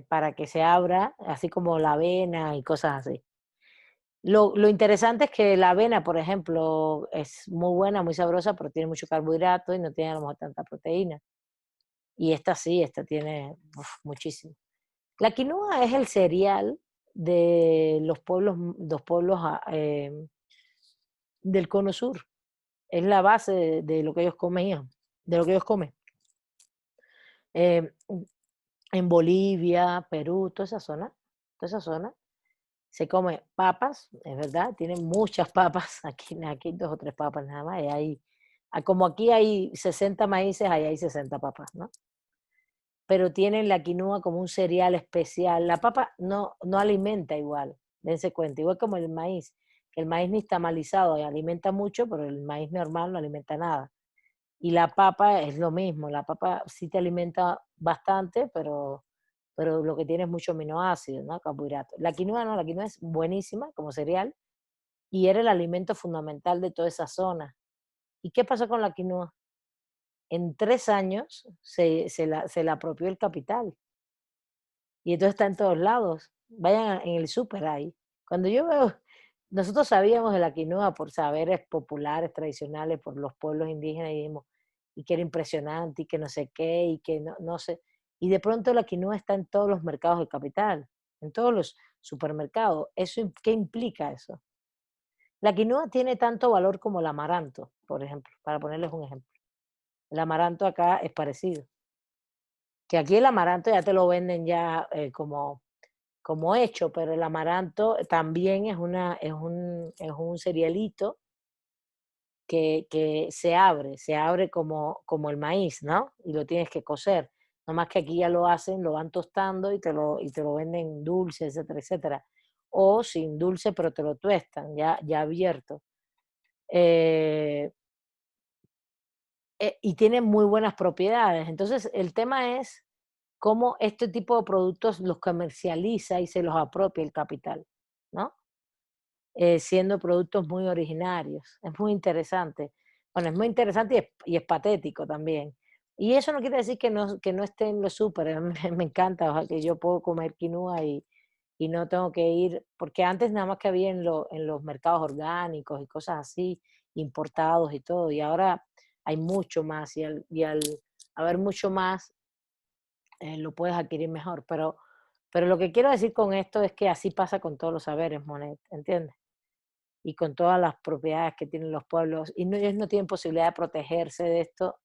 Speaker 1: Para que se abra, así como la avena y cosas así. Lo interesante es que la avena, por ejemplo, es muy buena, muy sabrosa, pero tiene mucho carbohidrato y no tiene a lo mejor tanta proteína. Y esta sí, esta tiene muchísimo. La quinoa es el cereal de los pueblos del cono sur. Es la base de lo que ellos comían, de lo que ellos comen. Eh, en Bolivia, Perú, toda esa zona, se come papas, es verdad, tienen muchas papas, aquí hay 2 o 3 papas nada más, y como aquí hay 60 maíces, ahí hay 60 papas, ¿no? Pero tienen la quinoa como un cereal especial. La papa no alimenta igual, dense cuenta, igual como el maíz, que el maíz nixtamalizado alimenta mucho, pero el maíz normal no alimenta nada. Y la papa es lo mismo, la papa sí te alimenta bastante, pero lo que tiene es mucho aminoácidos, ¿no? Carbohidratos. La quinoa no, la quinoa es buenísima como cereal y era el alimento fundamental de toda esa zona. ¿Y qué pasó con la quinoa? En 3 años se la apropió el capital y entonces está en todos lados. Vayan en el súper ahí. Cuando yo veo, nosotros sabíamos de la quinoa por saberes populares, tradicionales, por los pueblos indígenas y que era impresionante y que no sé qué y que no sé. Y de pronto la quinoa está en todos los mercados del capital, en todos los supermercados. ¿Qué implica eso? La quinoa tiene tanto valor como el amaranto, por ejemplo, para ponerles un ejemplo. El amaranto acá es parecido. Que aquí el amaranto ya te lo venden ya como hecho, pero el amaranto también es un cerealito que se abre como el maíz, ¿no? Y lo tienes que cocer. No más que aquí ya lo hacen, lo van tostando y te lo venden dulce, etcétera, etcétera. O sin dulce, pero te lo tuestan, ya abierto. Eh, y tiene muy buenas propiedades. Entonces, el tema es cómo este tipo de productos los comercializa y se los apropia el capital, ¿no? Siendo productos muy originarios. Es muy interesante. Bueno, es muy interesante y es patético también. Y eso no quiere decir que no esté en los súper. Me encanta, o sea, que yo puedo comer quinoa y no tengo que ir, porque antes nada más que había en los mercados orgánicos y cosas así, importados y todo, y ahora hay mucho más, y al haber mucho más, lo puedes adquirir mejor. Pero lo que quiero decir con esto es que así pasa con todos los saberes, Monet, ¿entiendes? Y con todas las propiedades que tienen los pueblos, y no, ellos no tienen posibilidad de protegerse de esto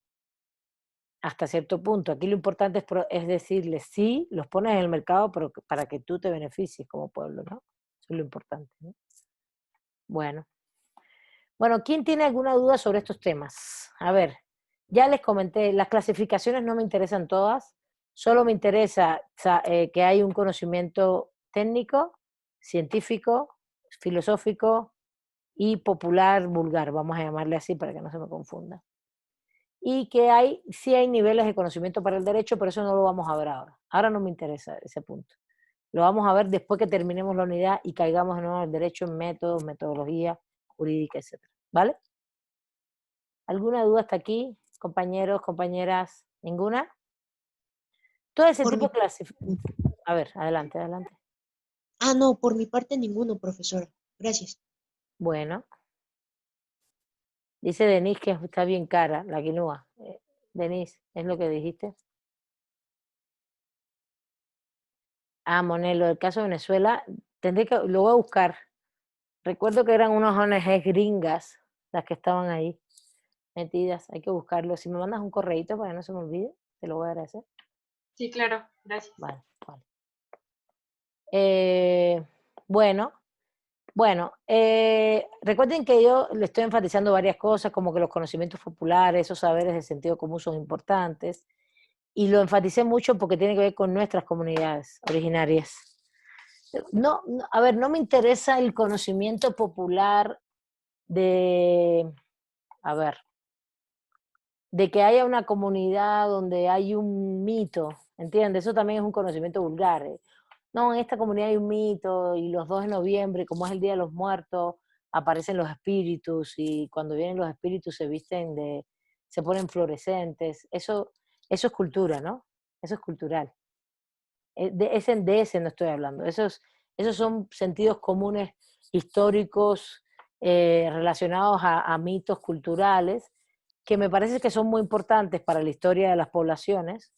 Speaker 1: hasta cierto punto. Aquí lo importante es decirles, sí, los pones en el mercado, pero para que tú te beneficies como pueblo, ¿no? Eso es lo importante, ¿no? Bueno. Bueno, ¿quién tiene alguna duda sobre estos temas? A ver, ya les comenté, las clasificaciones no me interesan todas, solo me interesa que hay un conocimiento técnico, científico, filosófico y popular vulgar, vamos a llamarle así para que no se me confunda. Y que sí hay niveles de conocimiento para el derecho, pero eso no lo vamos a ver ahora. Ahora no me interesa ese punto. Lo vamos a ver después que terminemos la unidad y caigamos de nuevo en el derecho en métodos, metodología jurídica, etc. ¿Vale? ¿Alguna duda hasta aquí, compañeros, compañeras? ¿Ninguna? Todo ese
Speaker 2: Por
Speaker 1: tipo
Speaker 2: mi...
Speaker 1: de clasificación. A ver, adelante, adelante.
Speaker 2: Ah, no, por mi parte ninguno, profesora. Gracias.
Speaker 1: Bueno, dice Denise que está bien cara la quinoa. Denise, ¿es lo que dijiste? Ah, Monelo, el caso de Venezuela, tendré que, lo voy a buscar. Recuerdo que eran unas ONG gringas las que estaban ahí metidas. Hay que buscarlo. Si me mandas un correíto para que no se me olvide, te lo voy a agradecer.
Speaker 11: Sí, claro, gracias.
Speaker 1: Vale, vale. Bueno, recuerden que yo le estoy enfatizando varias cosas, como que los conocimientos populares, esos saberes de sentido común son importantes, y lo enfaticé mucho porque tiene que ver con nuestras comunidades originarias. No, a ver, no me interesa el conocimiento popular a ver, de que haya una comunidad donde hay un mito, ¿entiendes? Eso también es un conocimiento vulgar. No, en esta comunidad hay un mito y los 2 de noviembre, como es el Día de los Muertos, aparecen los espíritus y cuando vienen los espíritus se ponen fluorescentes. Eso es cultura, ¿no? Eso es cultural. De ese no estoy hablando. Esos son sentidos comunes históricos relacionados a mitos culturales que me parece que son muy importantes para la historia de las poblaciones.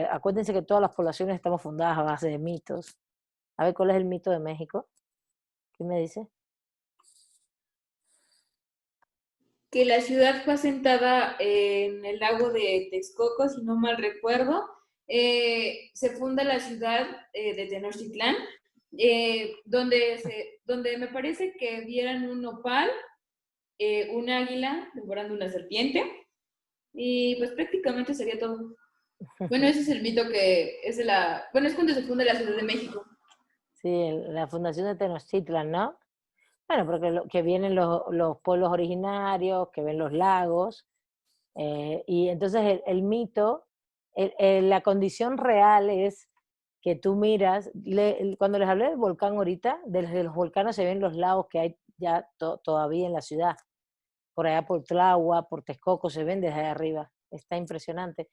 Speaker 1: Acuérdense que todas las poblaciones estamos fundadas a base de mitos. A ver, ¿cuál es el mito de México? ¿Qué me dice?
Speaker 8: Que la ciudad fue asentada en el lago de Texcoco, si no mal recuerdo. Se funda la ciudad de Tenochtitlán, donde me parece que vieran un nopal, un águila devorando una serpiente, y pues prácticamente sería todo. Bueno, ese es el mito que es de la... Bueno, es cuando se funda la Ciudad de México.
Speaker 1: Sí, la fundación de Tenochtitlan, ¿no? Bueno, porque que vienen los pueblos originarios, que ven los lagos, y entonces el mito, la condición real es que tú miras, cuando les hablé del volcán ahorita, desde los volcanes se ven los lagos que hay ya todavía en la ciudad, por allá por Tláhuac, por Texcoco, se ven desde arriba, está impresionante.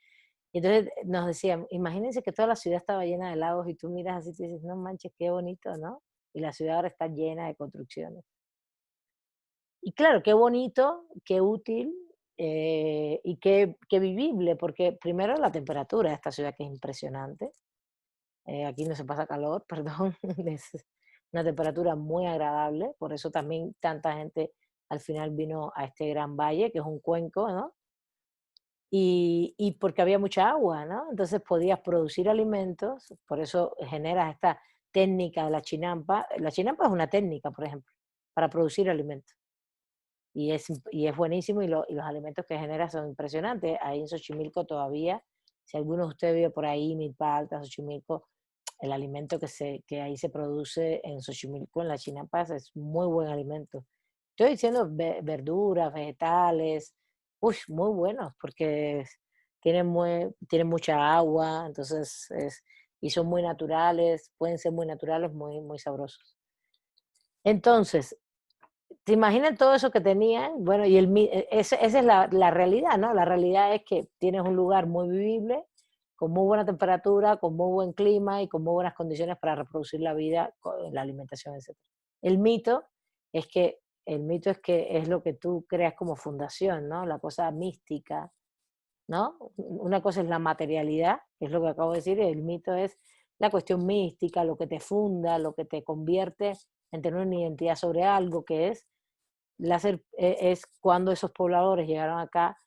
Speaker 1: Y entonces nos decían, imagínense que toda la ciudad estaba llena de lagos y tú miras así y te dices, no manches, qué bonito, ¿no? Y la ciudad ahora está llena de construcciones. Y claro, qué bonito, qué útil y qué vivible, porque primero la temperatura de esta ciudad que es impresionante. Aquí no se pasa calor, perdón, es una temperatura muy agradable, por eso también tanta gente al final vino a este gran valle, que es un cuenco, ¿no? Y porque había mucha agua, ¿no? Entonces podías producir alimentos, por eso generas esta técnica de la chinampa. La chinampa es una técnica, por ejemplo, para producir alimentos. y es buenísimo, y los alimentos que genera son impresionantes. Ahí en Xochimilco todavía, si alguno de ustedes vive por ahí, Milpa Alta, Xochimilco, el alimento que ahí se produce en Xochimilco, en la Chinampas, es muy buen alimento. Estoy diciendo verduras, vegetales, muy buenos, porque tienen mucha agua, entonces y son muy naturales, pueden ser muy naturales, muy, muy sabrosos. Entonces, ¿te imaginan todo eso que tenían? Bueno, esa es la realidad, ¿no? La realidad es que tienes un lugar muy vivible, con muy buena temperatura, con muy buen clima y con muy buenas condiciones para reproducir la vida, la alimentación, etc. El mito es que es lo que tú creas como fundación, ¿no? La cosa mística, ¿no? Una cosa es la materialidad, que es lo que acabo de decir, y el mito es la cuestión mística, lo que te funda, lo que te convierte en tener una identidad sobre algo, que es cuando esos pobladores llegaron acá,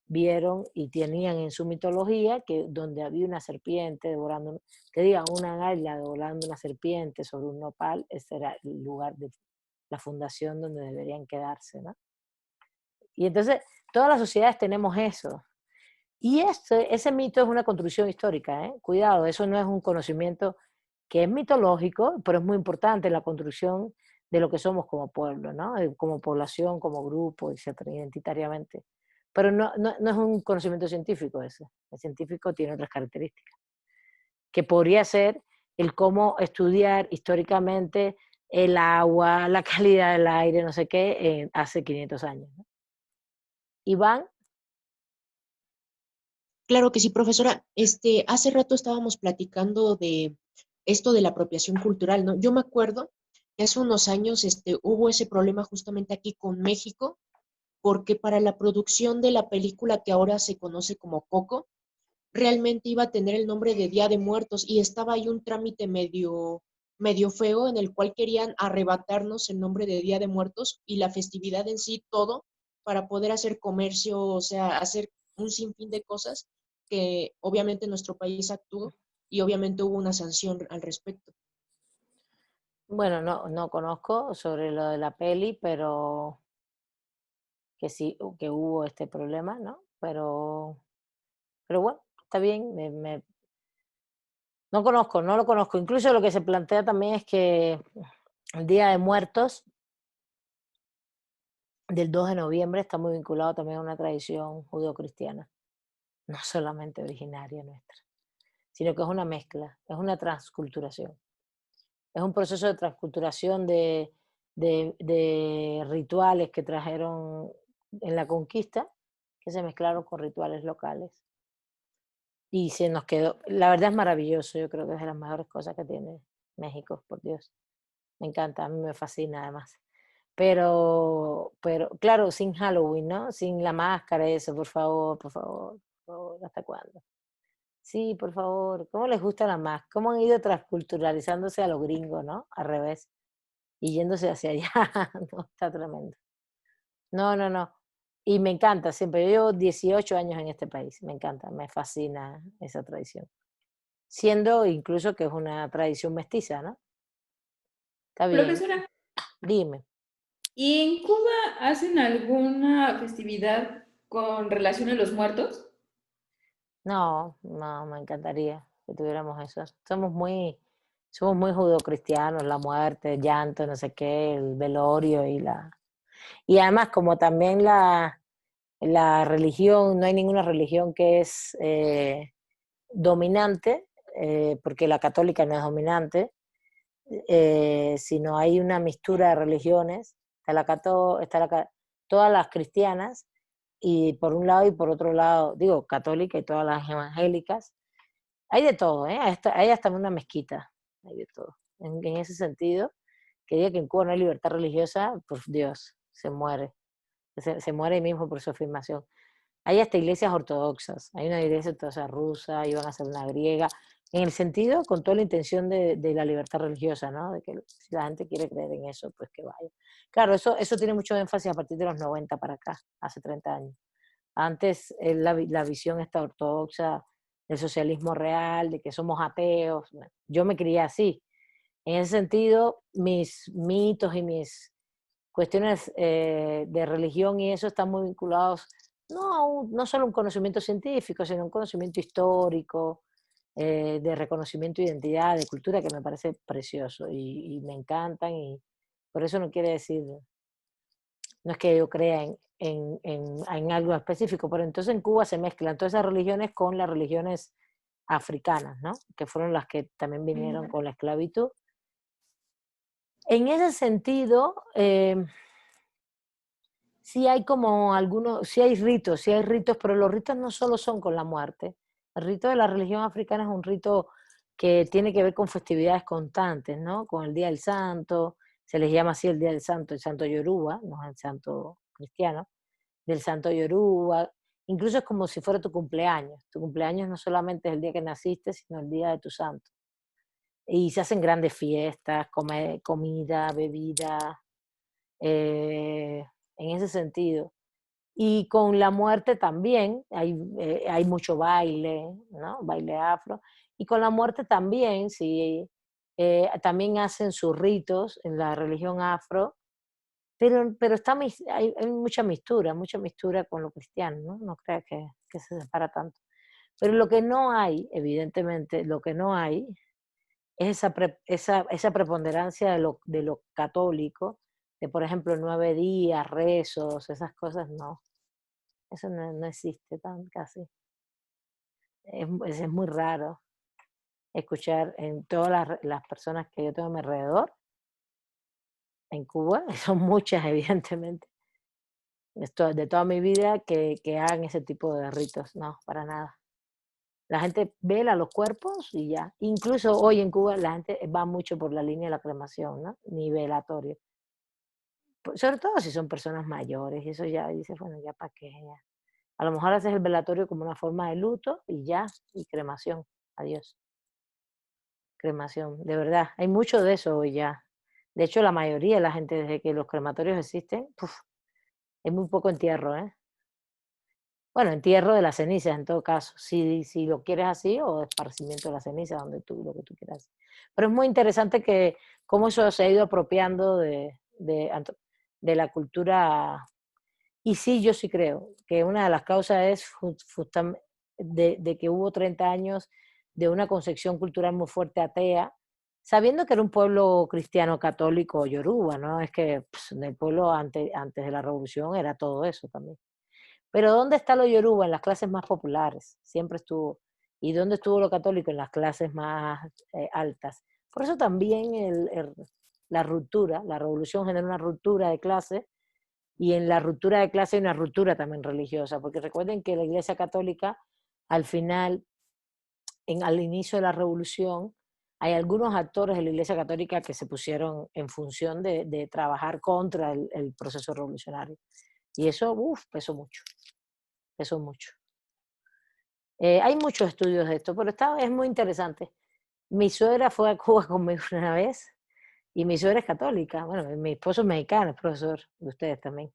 Speaker 1: vieron y tenían en su mitología que donde había una serpiente devorando, que digan una águila devorando una serpiente sobre un nopal, ese era el lugar de la fundación donde deberían quedarse, ¿no? Y entonces, todas las sociedades tenemos eso. Y ese mito es una construcción histórica, ¿eh? Cuidado, eso no es un conocimiento que es mitológico, pero es muy importante en la construcción de lo que somos como pueblo, ¿no? Como población, como grupo, etcétera, identitariamente. Pero no es un conocimiento científico ese. El científico tiene otras características, que podría ser el cómo estudiar históricamente el agua, la calidad del aire, no sé qué, hace 500 años, ¿no? Iván.
Speaker 2: Claro que sí, profesora. Hace rato estábamos platicando de esto de la apropiación cultural, ¿no? Yo me acuerdo que hace unos años hubo ese problema justamente aquí con México, porque para la producción de la película que ahora se conoce como Coco, realmente iba a tener el nombre de Día de Muertos y estaba ahí un trámite medio feo en el cual querían arrebatarnos el nombre de Día de Muertos y la festividad en sí, todo, para poder hacer comercio, o sea, hacer un sinfín de cosas que obviamente nuestro país actuó y obviamente hubo una sanción al respecto.
Speaker 1: Bueno, no conozco sobre lo de la peli, pero que sí, que hubo este problema, ¿no? Pero bueno, está bien, no lo conozco. Incluso lo que se plantea también es que el Día de Muertos del 2 de noviembre está muy vinculado también a una tradición judeocristiana, no solamente originaria nuestra, sino que es una mezcla, es una transculturación. Es un proceso de transculturación de rituales que trajeron en la conquista, que se mezclaron con rituales locales. Y se nos quedó, la verdad es maravilloso, yo creo que es de las mejores cosas que tiene México, por Dios. Me encanta, a mí me fascina además. Pero claro, sin Halloween, ¿no? Sin la máscara, eso, por favor, ¿hasta cuándo? Sí, por favor, ¿cómo les gusta la máscara? ¿Cómo han ido transculturalizándose a los gringos, ¿no? Al revés, y yéndose hacia allá, no, está tremendo. No. Y me encanta, siempre, yo llevo 18 años en este país, me encanta, me fascina esa tradición. Siendo incluso que es una tradición mestiza, ¿no? Está bien.
Speaker 8: Profesora,
Speaker 1: Dime.
Speaker 8: ¿y en Cuba hacen alguna festividad con relación a los muertos?
Speaker 1: No, me encantaría que tuviéramos eso. Somos muy judeocristianos, la muerte, el llanto, no sé qué, el velorio y además como también la religión, no hay ninguna religión que es dominante, porque la católica no es dominante, sino hay una mistura de religiones, todas las cristianas, y por un lado y por otro lado, digo, católica y todas las evangélicas, hay de todo, ¿eh? Hay hasta una mezquita, hay de todo. En ese sentido, que diga que en Cuba no hay libertad religiosa, pues Dios, se muere ahí mismo por su afirmación. Hay hasta iglesias ortodoxas, hay una iglesia ortodoxa rusa, iban a hacer una griega, en el sentido, con toda la intención de la libertad religiosa, ¿no? De que si la gente quiere creer en eso, pues que vaya. Claro, eso tiene mucho énfasis a partir de los 90 para acá, hace 30 años. Antes la visión esta ortodoxa del socialismo real, de que somos ateos, bueno, yo me crié así. En ese sentido, mis mitos y cuestiones de religión y eso están muy vinculados no solo a un conocimiento científico, sino a un conocimiento histórico, de reconocimiento de identidad, de cultura, que me parece precioso y me encantan, y por eso no quiere decir, no es que yo crea en algo específico, pero entonces en Cuba se mezclan todas esas religiones con las religiones africanas, ¿no? Que fueron las que también vinieron con la esclavitud. En ese sentido, sí hay como algunos, sí hay ritos, pero los ritos no solo son con la muerte. El rito de la religión africana es un rito que tiene que ver con festividades constantes, ¿no? Con el Día del Santo, se les llama así el Día del Santo, el Santo Yoruba, no es el Santo cristiano, del Santo Yoruba. Incluso es como si fuera tu cumpleaños. Tu cumpleaños no solamente es el día que naciste, sino el día de tu santo. Y se hacen grandes fiestas, comida, bebida, en ese sentido. Y con la muerte también, hay mucho baile, ¿no? Baile afro. Y con la muerte también, sí, también hacen sus ritos en la religión afro, pero hay mucha mistura con lo cristiano, ¿no? No creas que se separa tanto. Pero lo que no hay, evidentemente, lo que no hay es esa preponderancia de lo católico, de por ejemplo 9 días, rezos, esas cosas, no. Eso no existe casi. Es muy raro escuchar en todas las personas que yo tengo a mi alrededor, en Cuba, son muchas evidentemente, de toda mi vida, que hagan ese tipo de ritos. No, para nada. La gente vela los cuerpos y ya. Incluso hoy en Cuba la gente va mucho por la línea de la cremación, ¿no? Ni velatorio. Sobre todo si son personas mayores, y eso ya dices, bueno, ya para qué, ya. A lo mejor haces el velatorio como una forma de luto y ya, y cremación. Adiós. Cremación, de verdad. Hay mucho de eso hoy ya. De hecho, la mayoría de la gente, desde que los crematorios existen, es muy poco entierro, ¿eh? Bueno, entierro de las cenizas en todo caso, si lo quieres así, o esparcimiento de las cenizas, lo que tú quieras. Pero es muy interesante que cómo eso se ha ido apropiando de la cultura. Y sí, yo sí creo que una de las causas es justamente de que hubo 30 años de una concepción cultural muy fuerte atea, sabiendo que era un pueblo cristiano católico yoruba, ¿no? Es que el pueblo antes de la revolución era todo eso también. Pero ¿dónde está lo yoruba? En las clases más populares, siempre estuvo. ¿Y dónde estuvo lo católico? En las clases más altas. Por eso también la ruptura, la revolución genera una ruptura de clase, y en la ruptura de clase hay una ruptura también religiosa, porque recuerden que la Iglesia Católica, al final, al inicio de la revolución, hay algunos actores de la Iglesia Católica que se pusieron en función de trabajar contra el proceso revolucionario. Y eso, pesó mucho. Pesó mucho. Hay muchos estudios de esto, pero es muy interesante. Mi suegra fue a Cuba conmigo una vez, y mi suegra es católica. Bueno, mi esposo es mexicano, es profesor de ustedes también.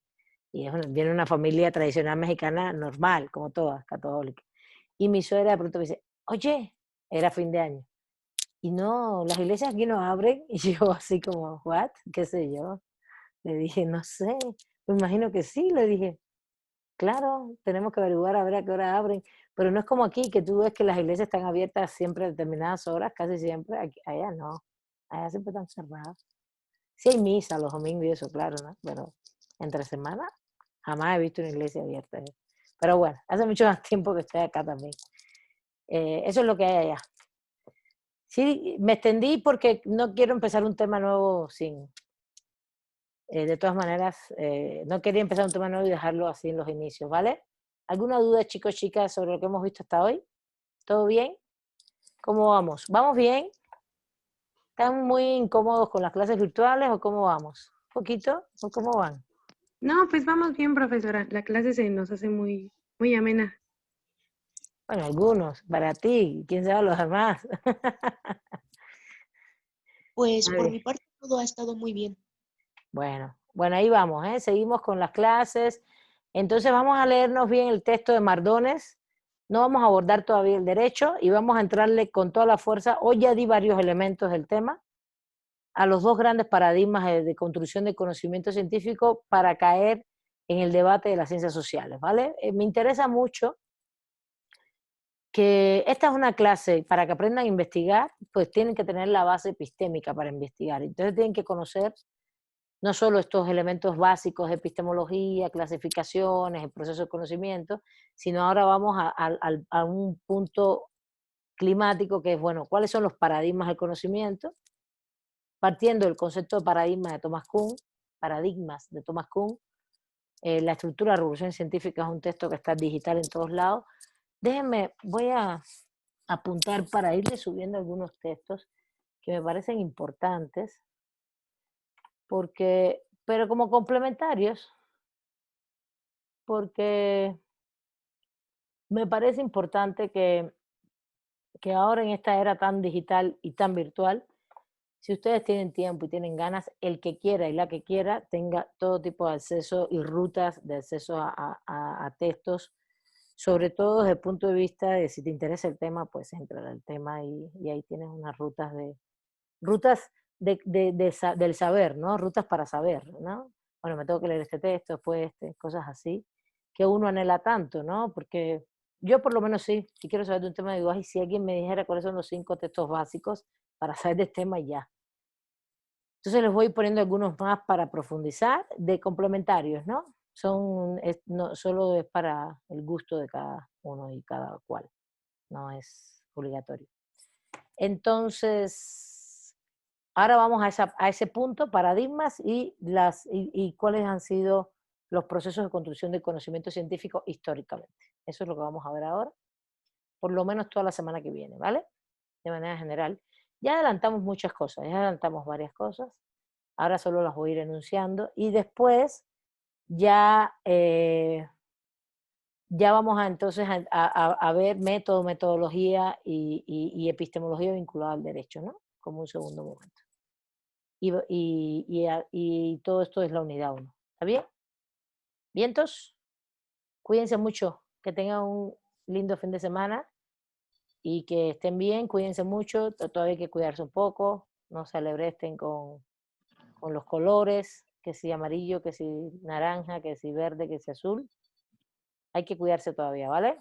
Speaker 1: Y viene una familia tradicional mexicana normal, como todas, católica. Y mi suegra de pronto me dice, oye, era fin de año, y no, las iglesias aquí no abren. Y yo así como, ¿what? ¿Qué sé yo? Le dije, no sé, me imagino que sí, le dije. Claro, tenemos que averiguar a ver a qué hora abren, pero no es como aquí, que tú ves que las iglesias están abiertas siempre a determinadas horas, casi siempre. Allá no, allá siempre están cerradas. Sí hay misa los domingos y eso, claro, ¿no? Pero entre semana jamás he visto una iglesia abierta. Pero bueno, hace mucho más tiempo que estoy acá también. Eso es lo que hay allá. Sí, me extendí porque no quiero empezar un tema nuevo sin... de todas maneras, no quería empezar un tema nuevo y dejarlo así en los inicios, ¿vale? ¿Alguna duda, chicos, chicas, sobre lo que hemos visto hasta hoy? ¿Todo bien? ¿Cómo vamos? ¿Vamos bien? ¿Están muy incómodos con las clases virtuales o cómo vamos? ¿Un poquito? ¿O cómo van?
Speaker 5: No, pues vamos bien, profesora. La clase se nos hace muy, muy amena.
Speaker 1: Bueno, algunos, para ti, quién sabe los demás.
Speaker 2: Pues por mi parte todo ha estado muy bien.
Speaker 1: Bueno, ahí vamos, ¿eh? Seguimos con las clases. Entonces vamos a leernos bien el texto de Mardones. No vamos a abordar todavía el derecho y vamos a entrarle con toda la fuerza. Hoy ya di varios elementos del tema. a los dos grandes paradigmas de construcción de conocimiento científico para caer en el debate de las ciencias sociales, ¿vale? Me interesa mucho que esta es una clase para que aprendan a investigar, pues tienen que tener la base epistémica para investigar. Entonces tienen que conocer no solo estos elementos básicos de epistemología, clasificaciones, el proceso de conocimiento, sino ahora vamos a un punto climático que es, bueno, ¿cuáles son los paradigmas del conocimiento? Partiendo del concepto de paradigmas de Thomas Kuhn, la estructura de la revolución científica es un texto que está digital en todos lados. Déjenme, voy a apuntar para irle subiendo algunos textos que me parecen importantes, pero como complementarios, porque me parece importante que ahora en esta era tan digital y tan virtual, si ustedes tienen tiempo y tienen ganas, el que quiera y la que quiera tenga todo tipo de acceso y rutas de acceso a textos, sobre todo desde el punto de vista de si te interesa el tema, pues entra al tema y ahí tienes unas rutas del saber, ¿no? Rutas para saber, ¿no? Bueno, me tengo que leer este texto, después cosas así, que uno anhela tanto, ¿no? Porque yo por lo menos sí, si quiero saber de un tema, digo, ay, si alguien me dijera cuáles son los 5 textos básicos para saber del tema y ya. Entonces les voy poniendo algunos más para profundizar, de complementarios, ¿no? No solo es para el gusto de cada uno y cada cual, no es obligatorio. Entonces, ahora vamos a ese punto, paradigmas y cuáles han sido los procesos de construcción del conocimiento científico históricamente. Eso es lo que vamos a ver ahora, por lo menos toda la semana que viene, ¿vale? De manera general. Ya adelantamos muchas cosas, ya adelantamos varias cosas, ahora solo las voy a ir enunciando, y después ya vamos entonces a ver metodología y epistemología vinculada al derecho, ¿no? Como un segundo momento. Y todo esto es la unidad 1. ¿Está bien? ¿Vientos? Cuídense mucho, que tengan un lindo fin de semana y que estén bien, cuídense mucho, todavía hay que cuidarse un poco, no se alebresten con los colores, que si amarillo, que si naranja, que si verde, que si azul. Hay que cuidarse todavía, ¿vale?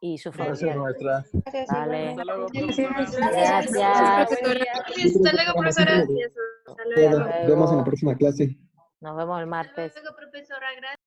Speaker 1: Y su
Speaker 13: Gracias, maestra.
Speaker 1: Vale.
Speaker 6: Hasta luego,
Speaker 1: Gracias.
Speaker 11: Hasta luego, profesora.
Speaker 13: Nos vemos en la próxima clase.
Speaker 1: Nos vemos el martes.
Speaker 11: Hasta luego, profesora. Gracias.